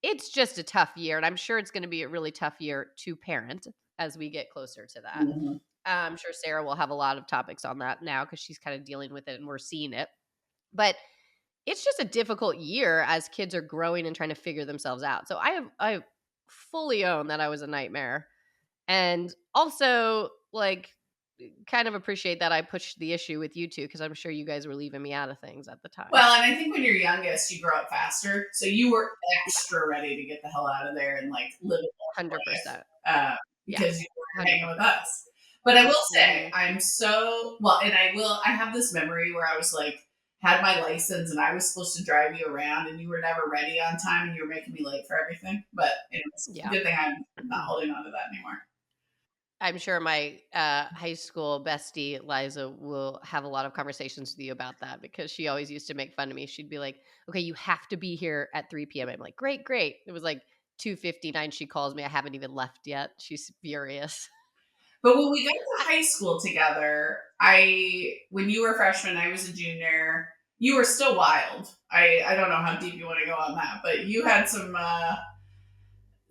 It's just a tough year. And I'm sure it's going to be a really tough year to parent as we get closer to that. Mhm. I'm sure Sarah will have a lot of topics on that now because she's kind of dealing with it and we're seeing it. But it's just a difficult year as kids are growing and trying to figure themselves out. So I fully own that I was a nightmare. And also like kind of appreciate that I pushed the issue with you two because I'm sure you guys were leaving me out of things at the time. Well, and I think when you're youngest, you grow up faster. So you were Yeah, extra ready to get the hell out of there and like live a full life 100%. Yeah, because you were hanging with 100%. us. But I will say, Hmm. I'm so well, and I have this memory where I was like, had my license and I was supposed to drive you around and you were never ready on time and you were making me late for everything. But anyways, Yeah. good thing I'm not holding on to that anymore. I'm sure my high school bestie, Liza, will have a lot of conversations with you about that because she always used to make fun of me. She'd be like, okay, you have to be here at 3 p.m. I'm like, great, great. It was like 2:59. She calls me. I haven't even left yet. She's furious. But when we got to I, high school together, when you were a freshman, I was a junior. You were still wild. I don't know how deep you want to go on that, but you had some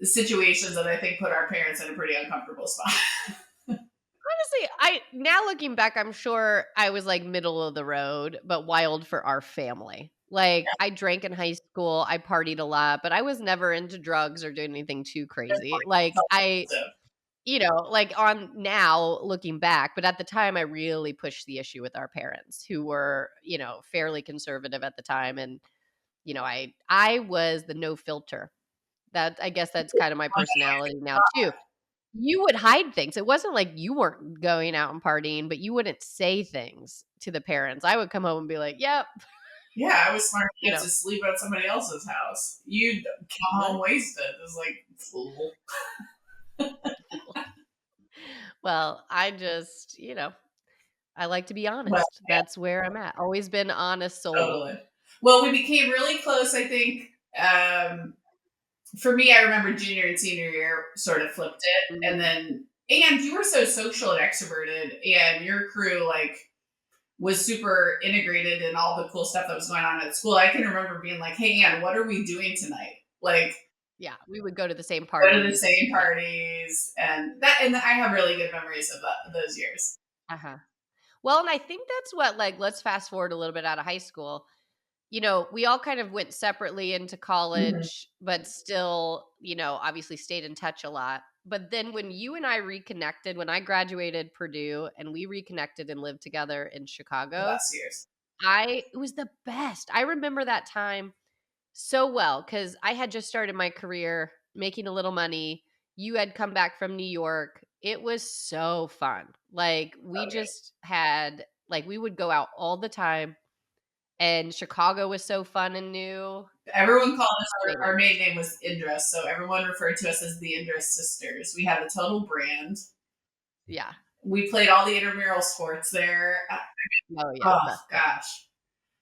situations that I think put our parents in a pretty uncomfortable spot. Honestly, I now looking back, I'm sure I was like middle of the road, but wild for our family. Like I drank in high school, I partied a lot, but I was never into drugs or doing anything too crazy. Like I, So, like on now looking back, but at the time I really pushed the issue with our parents who were, fairly conservative at the time. And, I was the no filter. That I guess that's kind of my personality now too. You would hide things. It wasn't like you weren't going out and partying, but you wouldn't say things to the parents. I would come home and be like, "Yep," yeah, I was smart you enough know. to sleep at somebody else's house. You'd come home What? wasted. It was like, fool. Well, I just, I like to be Well, honest. That's where I'm at. Always been an honest soul. totally. Well, we became really close, I think. For me, I remember junior and senior year sort of flipped it. And Mhm. then, and you were so social and extroverted, and your crew, like, was super integrated in all the cool stuff that was going on at school. I can remember being like, "Hey, Ann, what are we doing tonight?" Like, Yeah, we would go to the same go to the parties. same Yeah. parties, and I have really good memories of those years. Uh-huh. Well, and I think that's what like let's fast forward a little bit out of high school. We all kind of went separately into Mhm. college, but still, obviously stayed in touch a lot. But then when you and I reconnected, when I graduated Purdue and we reconnected and lived together in The Chicago, best years. it was the best. I remember that time so well because I had just started my career making a little money. You had come back from New York. It was so fun. Like, we Okay. just had, like, we would go out all the time, and Chicago was so fun and new. Everyone called us, Great our memories. maiden name was Indra, so everyone referred to us as the Indra sisters. We had a total brand. Yeah. We played all the intramural sports there. Oh, yeah. Oh gosh.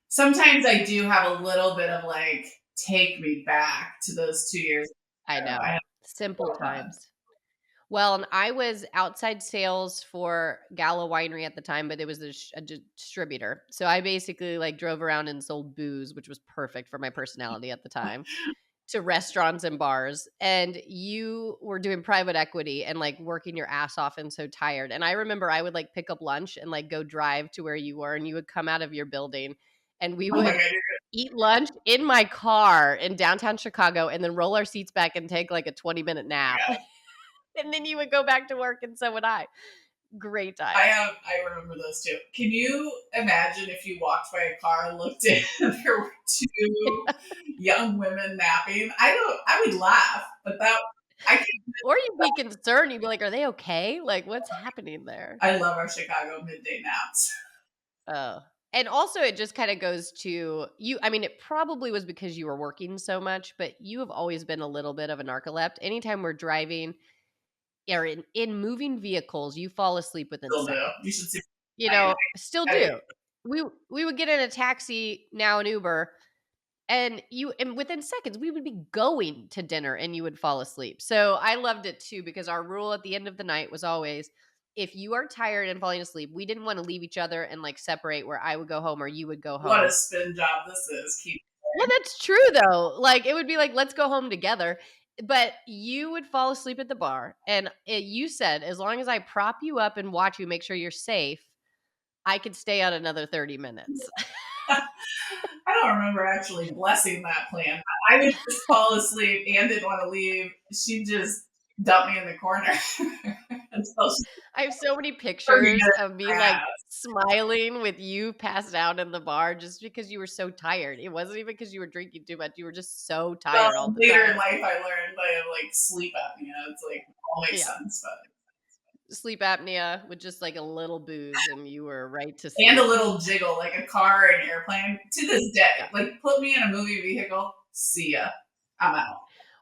Sometimes I do have a little bit of like, take me back to those 2 years I ago. I know. had Simple so fun. times. Well, and I was outside sales for Gala Winery at the time, but it was a distributor. So I basically like drove around and sold booze, which was perfect for my personality at the time, to restaurants and bars. And you were doing private equity and like working your ass off and so tired. And I remember I would like pick up lunch and like go drive to where you were, and you would come out of your building and we Oh my would god, eat lunch in my car in downtown Chicago and then roll our seats back and take like a 20-minute nap. yeah. And then you would go back to work and so would I. Great times. I remember those too. Can you imagine if you walked by a car and looked in and there were two young women napping? I would laugh, but that I can Or you'd be concerned. You'd be like, "Are they okay? Like, what's happening there?" I love our Chicago midday naps. Oh. And also it just kind of goes to you. I mean, it probably was because you were working so much, but you have always been a little bit of a narcoleptic. Anytime we're driving or in moving vehicles, you fall asleep within Still do. You seconds. should see Still I do. We would get in a taxi, now an Uber, and within seconds we would be going to dinner and you would fall asleep. So I loved it too because our rule at the end of the night was always, if you are tired and falling asleep, we didn't want to leave each other and like separate where I would go home or you would go what a home. spin job this is. Keep Well, that's true though. Like it would be like, let's go home together. But you would fall asleep at the bar. And you said, as long as I prop you up and watch you, make sure you're safe, I could stay on another 30 minutes. I don't remember actually blessing that plan. I would just fall asleep and didn't want to leave. She just dumped me in the corner until she I have so many took me pictures good of me like grass. smiling with you passed out in the bar just because you were so tired. It wasn't even because you were drinking too much. You were just so Well, tired all the later in time. life, I learned I have like sleep apnea. It's like all makes Yeah. sense, but Sleep apnea with just like a little booze and you were right to and a sleep. little jiggle like a car or an airplane. To this day, Yeah. like put me in a movie vehicle. See ya. I'm out.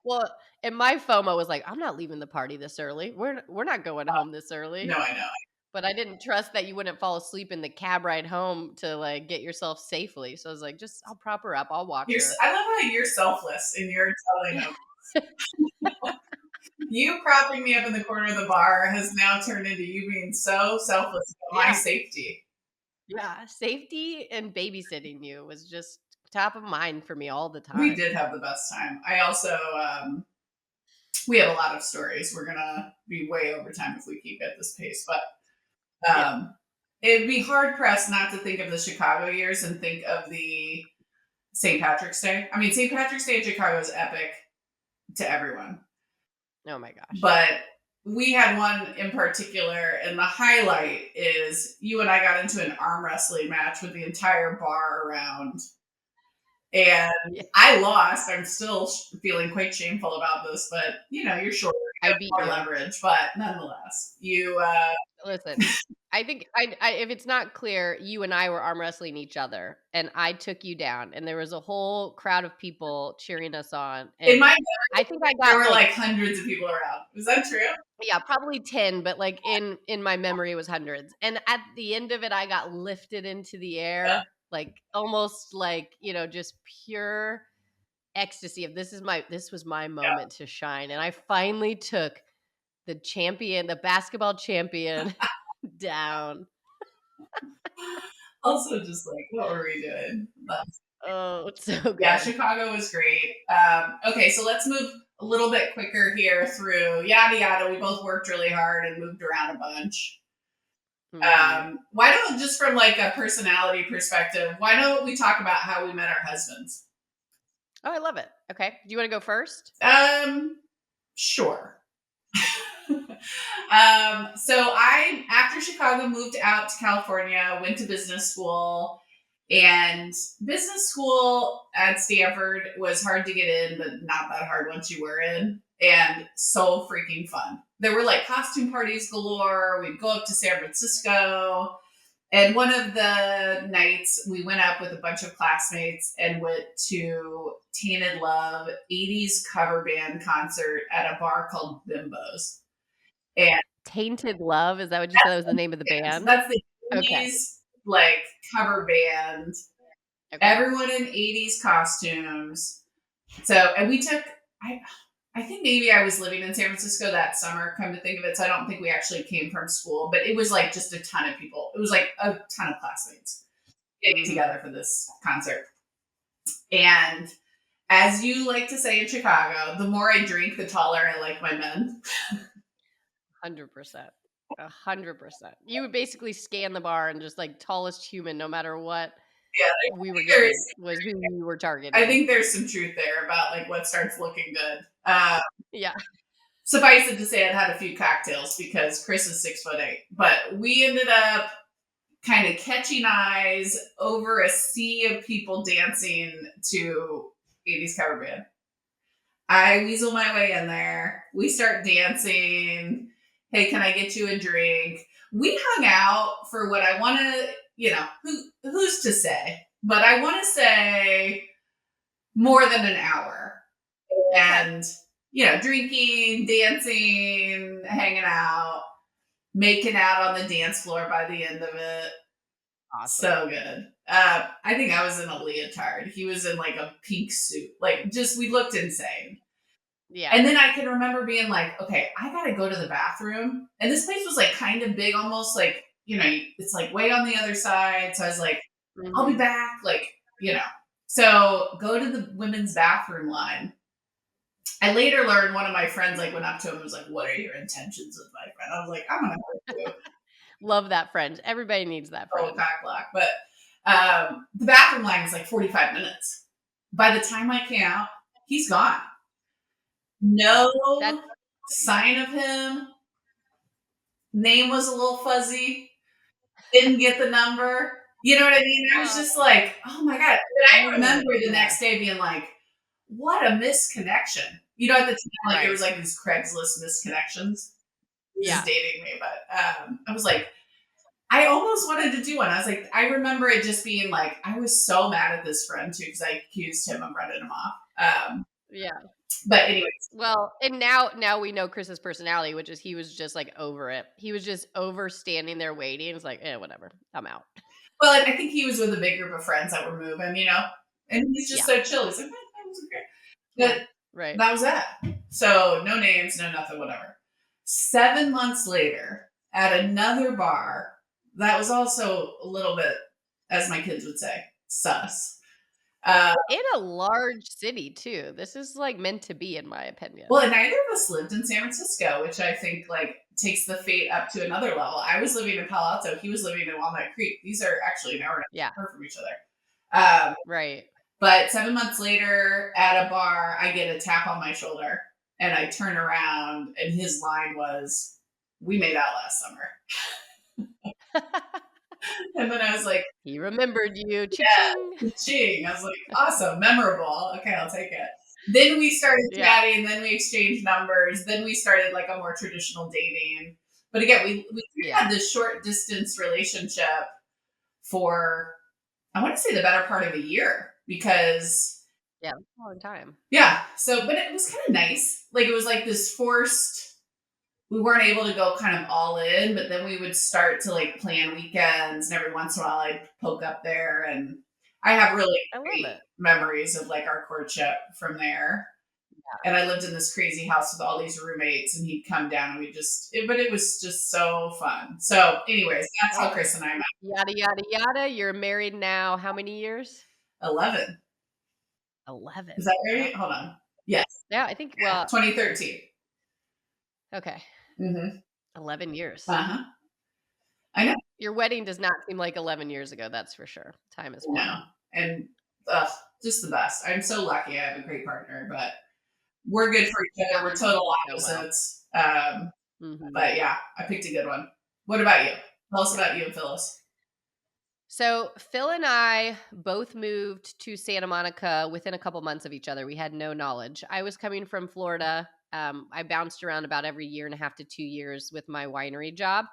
Well, and my FOMO was like, I'm not leaving the party this early. We're not going home this No, early. I know. But I didn't trust that you wouldn't fall asleep in the cab ride home to like get yourself safely. So I was like, just I'll prop her up. I'll watch her. I love how you're selfless and you're telling Yeah. them. You propping me up in the corner of the bar has now turned into you being so selfless about my Yeah. safety. Yeah, safety and babysitting you was just top of mind for me all the We time. did have the best time. I also we have a lot of stories. We're gonna be way over time if we keep at this pace, but Yeah. it'd be hard pressed not to think of the Chicago years and think of the St. Patrick's Day. I mean, St. Patrick's Day in Chicago is epic to everyone, Oh my gosh. but we had one in particular, and the highlight is you and I got into an arm wrestling match with the entire bar around. And Yeah. I lost. I'm still feeling quite shameful about this, but you're shorter, you I have beat more you. leverage. But nonetheless, you Listen, I think if it's not clear, you and I were arm wrestling each other, and I took you down, and there was a whole crowd of people cheering us on, in and my I think I there got were like, like hundreds of people around. Is that true? yeah, probably 10, but like in my memory it was hundreds. And at the end of it, I got lifted into the Yeah. air, like almost like, just pure ecstasy of this was my Yeah. moment to shine. And I finally took the basketball champion down. Also, just like, what were we doing? Oh, it's so Yeah, good. Chicago was great. Okay, so let's move a little bit quicker here through yada yada. We both worked really hard and moved around a bunch. Mhm. Why don't, just from like a personality perspective, why don't we talk about how we met our husbands? Oh, I love it. Okay. Do you want to go first? Sure. So I, after Chicago, moved out to California, went to business school, and business school at Stanford was hard to get in, but not that hard once you were in, and so freaking fun. There were like costume parties galore. We'd go up to San Francisco. And one of the nights we went up with a bunch of classmates and went to Tainted Love 80s cover band concert at a bar called Bimbo's. And Tainted Love. Is that what you said? That was the name of the so band? that's the Okay. 80s like cover band. Okay. Everyone in 80s costumes. So, and we took, I think maybe I was living in San Francisco that summer, come to think of it. So I don't think we actually came from school, but it was like just a ton of people. It was like a ton of classmates getting together for this concert. And as you like to say in Chicago, the more I drink, the taller I like my men. 100%. 100%. You would basically scan the bar and just like tallest human, no matter what Yeah, we were there's, getting, was who you were targeting. I think there's some truth there about like what starts looking good. Yeah. Suffice it to say, I'd had a few cocktails because Chris is 6'8", but we ended up kind of catching eyes over a sea of people dancing to 80s cover band. I weasel my way in there. We start dancing. Hey, can I get you a drink? We hung out for what I want to, who's to say? But I want to say more than an hour. And, drinking, dancing, hanging out, making out on the dance floor by the end of it. Awesome. So good. I think I was in a leotard. He was in like a pink suit. Like, just, we looked insane. Yeah. And then I can remember being like, okay, I gotta go to the bathroom. And this place was like kind of big, almost like, it's like way on the other side. So I was like, I'll be back. Like, so go to the women's bathroom line. I later learned one of my friends like went up to him and was like, what are your intentions with my friend? I was like, I'm gonna hurt you. Love that friend. Everybody needs that friend. Oh, cock block. But the bathroom line was like 45 minutes. By the time I came out, he's gone. No sign of him. Name was a little fuzzy. Didn't get the number. You know what I mean? I was just like, oh my God. And I remember the next day being like, what a misconnection. At the time, like, there was like these Craigslist misconnections. This is dating me, but I was like, I almost wanted to do one. I was like, I remember it just being like, I was so mad at this friend too, because I accused him of running him off. Yeah. But anyways. Well, and now we know Chris's personality, which is he was just like over it. He was just over standing there waiting. It's like, whatever, I'm out. Well, I think he was with a big group of friends that were moving, and he's just so chill. He's like, that was okay. But that was that. So no names, no nothing, whatever. 7 months later, at another bar, that was also a little bit, as my kids would say, sus. In a large city too. This is like meant to be, in my opinion. Well, and neither of us lived in San Francisco, which I think like takes the fate up to another level. I was living in Palo Alto. He was living in Walnut Creek. These are actually an hour and Yeah, a half from each other. right. But 7 months later at a bar, I get a tap on my shoulder and I turn around and his line was, "We made out last summer." And then I was like, He remembered you. Cha-ching. yeah, ching. I was like, awesome, memorable. Okay, I'll take it. Then we started Yeah. chatting, then we exchanged numbers, then we started like a more traditional dating. But again, we Yeah. had this short distance relationship for, I want to say, the better part of a year because Yeah. That's a long time. yeah. So, but it was kind of nice. Like it was like this forced. We weren't able to go kind of all in, but then we would start to like plan weekends, and every once in a while I'd poke up there, and I have really I love great it. memories of like our courtship from there. And I lived in this crazy house with all these roommates, and he'd come down, and but it was just so fun. So, anyways, that's how Chris and I met. Yada, yada, yada. You're married now how many years? 11. 11. Is that Wow. right? Hold on. Yes. Yeah, I think, Yeah. 2013. okay. Mm-hmm. 11 years. Uh-huh. I know. Your wedding does not seem like 11 years ago, that's for sure. Time is flying. No. And just the best. I'm so lucky. I have a great partner, but we're good for each other. We're total So well. opposites. Mhm. But yeah, I picked a good one. What about you? Tell us about you and Phyllis. So Phil and I both moved to Santa Monica within a couple months of each other. We had no knowledge. I was coming from Florida. I bounced around about every year and a half to 2 years with my winery job.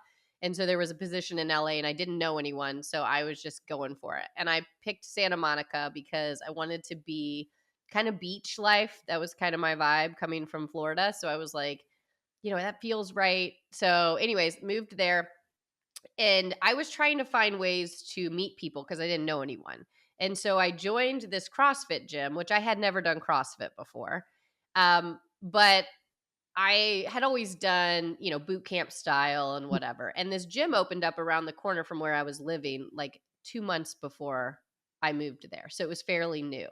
And so there was a position in LA and I didn't know anyone. So I was just going for it. And I picked Santa Monica because I wanted to be kind of beach life. That was kind of my vibe coming from Florida. So I was like, that feels right. So, anyways, moved there. And I was trying to find ways to meet people because I didn't know anyone. And so I joined this CrossFit gym, which I had never done CrossFit before. But I had always done, boot camp style and whatever. And this gym opened up around the corner from where I was living like 2 months before I moved there. So it was fairly new.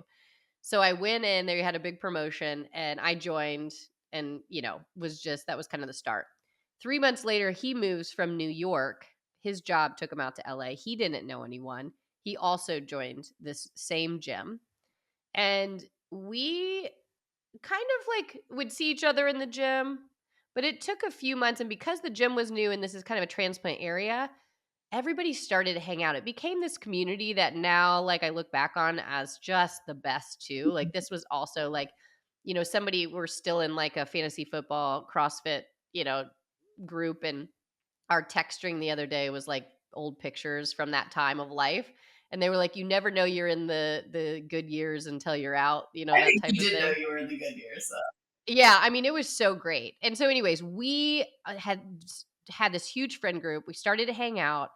So I went in, they had a big promotion and I joined and, that was kind of the start. 3 months later, he moves from New York. His job took him out to LA. He didn't know anyone. He also joined this same gym. And we kind of like would see each other in the gym, but it took a few months. And because the gym was new and this is kind of a transplant area, everybody started to hang out. It became this community that now, like, I look back on as just the best too. Like, this was also like, we're still in like a fantasy football CrossFit, group. And our text string the other day was like old pictures from that time of life. And they were like, you never know you're in the good years until you're out, I that think type you of did know thing. you were in the good years, though. Yeah, I mean, it was so great. And so, anyways, we had this huge friend group. We started to hang out,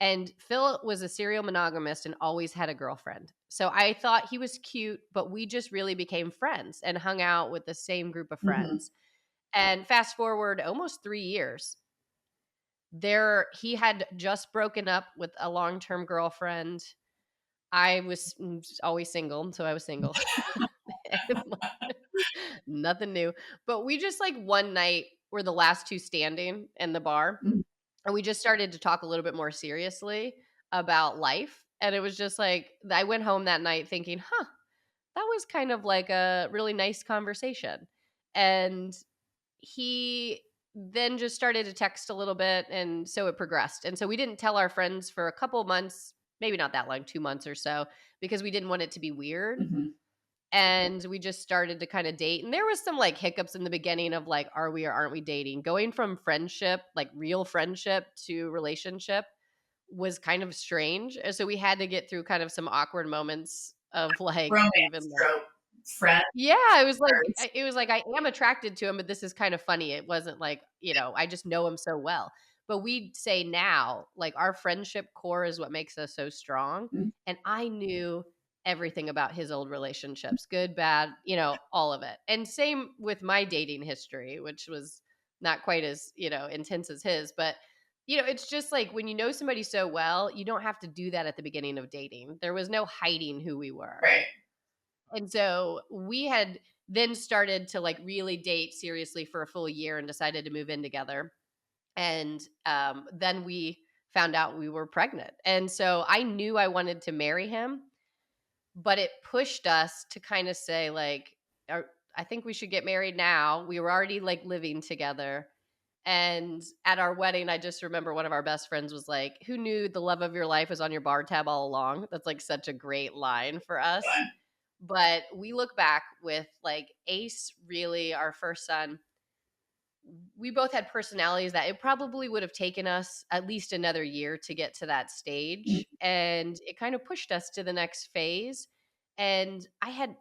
and Phil was a serial monogamist and always had a girlfriend. So I thought he was cute, but we just really became friends and hung out with the same group of Mm-hmm. friends. And fast forward almost 3 years, he had just broken up with a long-term girlfriend. I was always single, so I was single. Nothing new. But we just like one night were the last two standing in the bar. Mhm. And we just started to talk a little bit more seriously about life. And it was just like, I went home that night thinking, that was kind of like a really nice conversation. And he then just started to text a little bit. And so it progressed. And so we didn't tell our friends for a couple months, maybe not that long, 2 months or so, because we didn't want it to be weird. Mm-hmm. And we just started to kind of date. And there was some like hiccups in the beginning of like, are we or aren't we dating? Going from friendship, like real friendship, to relationship was kind of strange. And so we had to get through kind of some awkward moments of like even Romance like, trope. Friend. yeah, it was like I am attracted to him, but this is kind of funny. It wasn't like, I just know him so well. But we say now, like, our friendship core is what makes us so strong. Mhm. And I knew everything about his old relationships, good, bad, all of it. And same with my dating history, which was not quite as, intense as his, but it's just like when you know somebody so well, you don't have to do that at the beginning of dating. There was no hiding who we were. Right. And so we had then started to like really date seriously for a full year and decided to move in together. And then we found out we were pregnant. And so I knew I wanted to marry him, but it pushed us to kind of say, like, I think we should get married now. We were already like living together. And at our wedding, I just remember one of our best friends was like, "Who knew the love of your life was on your bar tab all along?" That's like such a great line for us. Fun. But we look back with like Ace, really, our first son, we both had personalities that it probably would have taken us at least another year to get to that stage. And it kind of pushed us to the next phase. And I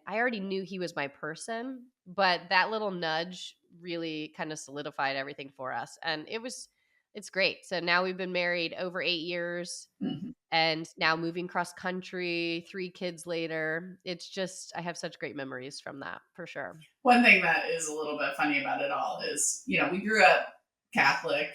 already knew he was my person, but that little nudge really kind of solidified everything for us. And it's great. So now we've been married over 8 years Mhm. and now moving cross country, 3 kids later. It's just, I have such great memories from that for sure. One thing that is a little bit funny about it all is, we grew up Catholic.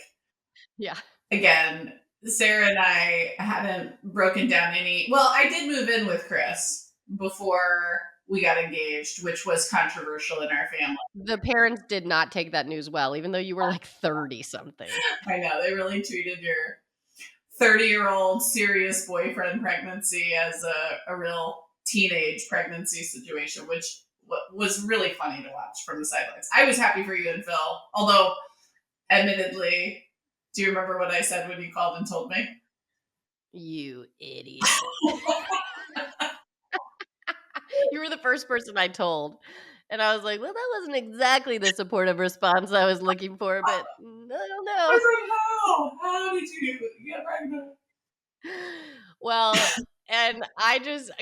Yeah. Again, Sarah and I hadn't broken down any. Well, I did move in with Chris before we got engaged, which was controversial in our family. The parents did not take that news well, even though you were like 30 something. I know, they really treated your 30-year-old serious boyfriend pregnancy as a real teenage pregnancy situation, which was really funny to watch from the sidelines. I was happy for you and Phil, although, admittedly, do you remember what I said when you called and told me? You idiot. You were the first person I told. And I was like, well, that wasn't exactly the supportive response I was looking for, but I don't I know. was like, how did you get pregnant? Well, and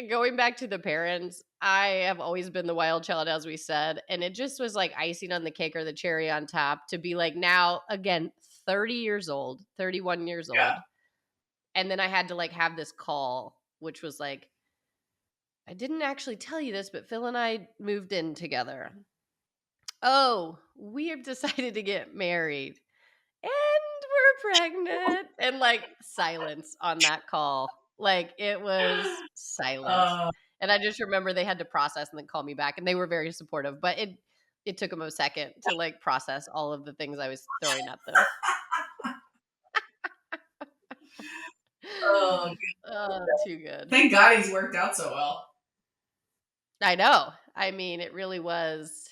going back to the parents, I have always been the wild child, as we said. And it just was like icing on the cake or the cherry on top to be like now, again, 30 years old, 31 years old. Yeah. And then I had to like have this call, which was like, I didn't actually tell you this, but Phil and I moved in together. Oh, we have decided to get married and we're pregnant. And like silence on that call. Like it was silence. And I just remember they had to process and then call me back. And they were very supportive, but it took them a second to like process all of the things I was throwing at them. Oh, too good. thank God he's worked out so well. I know. I mean, it really was,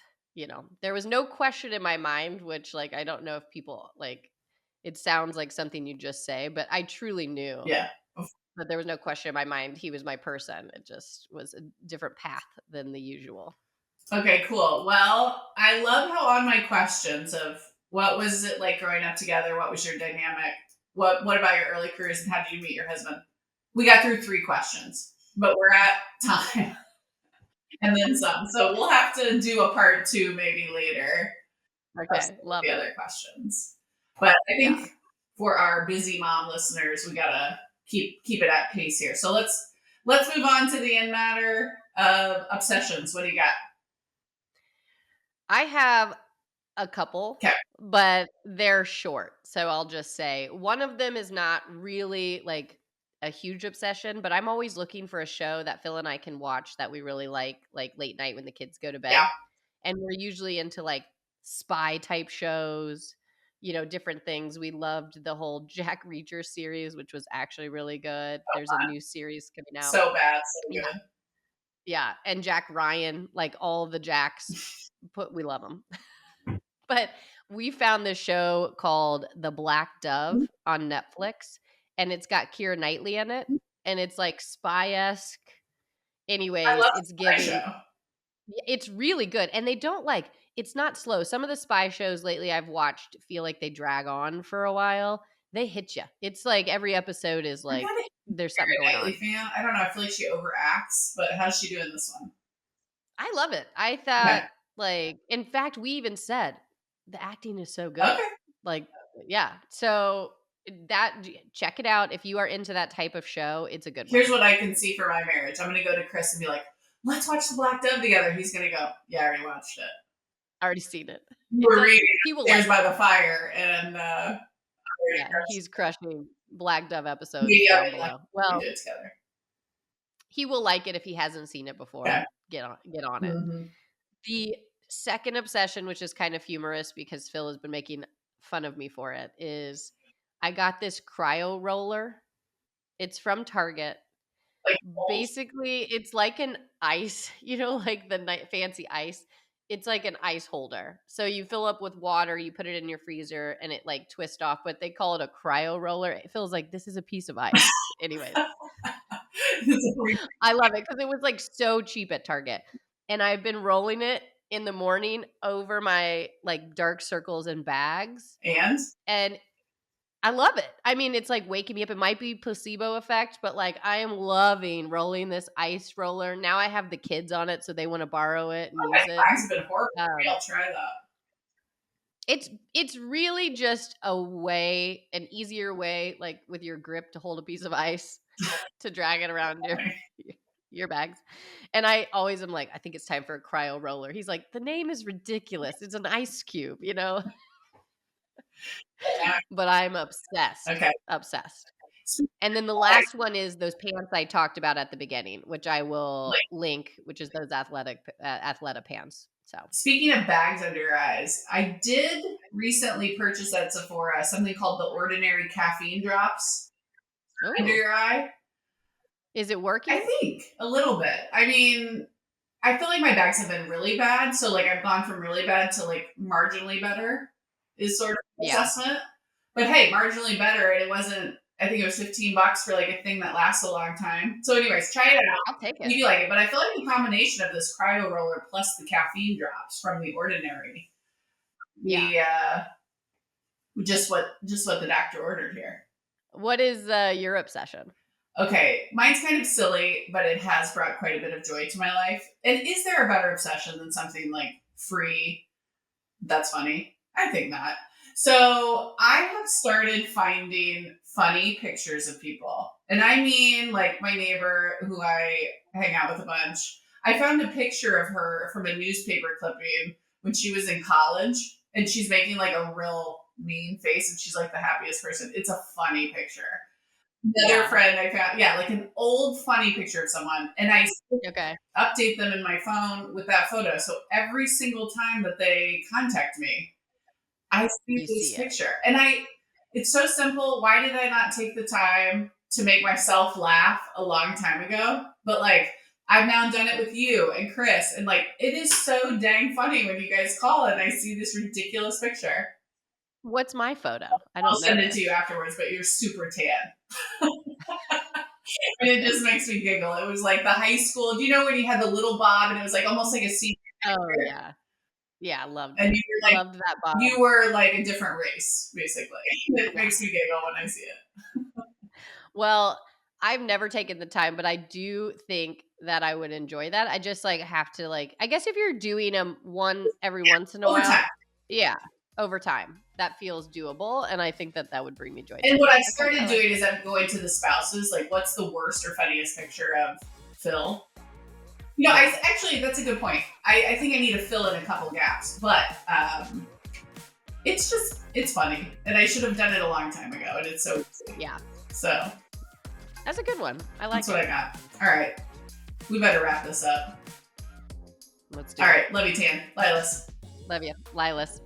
there was no question in my mind, which like I don't know if people like it sounds like something you just say, but I truly knew. Yeah. But there was no question in my mind he was my person. It just was a different path than the usual. Okay, cool. Well, I love how on my questions of what was it like growing up together, what was your dynamic, what about your early careers, and how did you meet your husband? We got through 3 questions, but we're at time. And then some. So we'll have to do a part 2 maybe later. Okay, love the it. other questions. But I think for our busy mom listeners, we gotta keep it at pace here. So let's move on to the end matter of obsessions. What do you got? I have a couple, Okay. but they're short. So I'll just say one of them is not really like a huge obsession, but I'm always looking for a show that Phil and I can watch that we really like late night when the kids go to bed. Yeah. And we're usually into like spy type shows, different things. We loved the whole Jack Reacher series, which was actually really good. There's a new series coming out. So bad, so good. Yeah. And Jack Ryan, like all the Jacks, we love them. But we found this show called The Black Dove on Netflix, and it's got Keira Knightley in it, and it's like spy-esque. Anyways, it's giving. It's really good, and they don't like. It's not slow. Some of the spy shows lately I've watched feel like they drag on for a while. They hit you. It's like every episode is like there's something going on. Fan. I don't know. I feel like she overacts, but how's she doing this one? I love it. I thought like, in fact, we even said the acting is so good. Okay. Like, yeah. So check it out if you are into that type of show. It's a good one. Here's what I can see for my marriage. I'm going to go to Chris and be like, let's watch The Black Dove together. He's going to go, yeah, I already watched it. Already seen it. We're reading He will Stairs by the Fire, and he's crushing Black Dove episodes down below. Well, we did it together. He will like it if he hasn't seen it before. Okay. get on it. Mhm. The second obsession, which is kind of humorous because Phil has been making fun of me for it, is I got this cryo roller. It's from Target. Like gold. Basically, it's like an ice, like the fancy ice. It's like an ice holder. So you fill up with water, you put it in your freezer, and it like twists off. But they call it a cryo roller. It feels like this is a piece of ice. Anyways, I love it because it was like so cheap at Target, and I've been rolling it in the morning over my like dark circles and bags, And and I love it. I mean, it's like waking me up. It might be placebo effect, but like I am loving rolling this ice roller. Now I have the kids on it, so they want to borrow it and use my it. bags have been horrible. Maybe Um, I'll try that. it's really just an easier way, like with your grip to hold a piece of ice to drag it around your bags. And I always am like, I think it's time for a cryo roller. He's like, the name is ridiculous. It's an ice cube, But I'm obsessed. Okay. Obsessed. Speaking And then the last one is those pants I talked about at the beginning, which I will link, which is those Athleta pants. So Speaking of bags under your eyes, I did recently purchase at Sephora something called the Ordinary Caffeine Drops under Ooh. your eye. Is it working? I think a little bit. I mean, I feel like my bags have been really bad. So like I've gone from really bad to like marginally better is sort of the assessment. But hey, marginally better. And it wasn't, I think it was $15 for like a thing that lasts a long time. So anyways, try it out. I'll take it. If you like it. But I feel like the combination of this cryo roller plus the caffeine drops from the Ordinary. Just what the doctor ordered here. What is your obsession? Okay, mine's kind of silly, but it has brought quite a bit of joy to my life. And is there a better obsession than something like free that's funny? I think not. So I have started finding funny pictures of people. And I mean, like my neighbor who I hang out with a bunch, I found a picture of her from a newspaper clipping when she was in college. And she's making like a real mean face and she's like the happiest person. It's a funny picture. Another friend I found, like an old funny picture of someone, and I update them in my phone with that photo. So every single time that they contact me, I see this picture. And it's so simple. Why did I not take the time to make myself laugh a long time ago? But like, I've now done it with you and Chris, and like, it is so dang funny when you guys call and I see this ridiculous picture. What's my photo? I'll send it to you afterwards, but you're super tan. And it just makes me giggle. It was like the high school. Do you know when you had the little bob and it was like almost like a senior? Oh yeah, yeah, loved and it. You were like, loved that bob. You were like a different race, basically. It makes me giggle when I see it. Well, I've never taken the time, but I do think that I would enjoy that. I just like have to like. I guess if you're doing them one every once in a while, over time. That feels doable, and I think that would bring me joy. And what I started doing is I'm going to the spouses, like, what's the worst or funniest picture of Phil? Actually, that's a good point. I think I need to fill in a couple gaps, but it's funny, and I should have done it a long time ago, and it's so easy. Yeah. So that's a good one. I like. That's what I got. All right, we better wrap this up. Let's do it. All it. right, love you, Tan. Lilas. Love you, Lilas.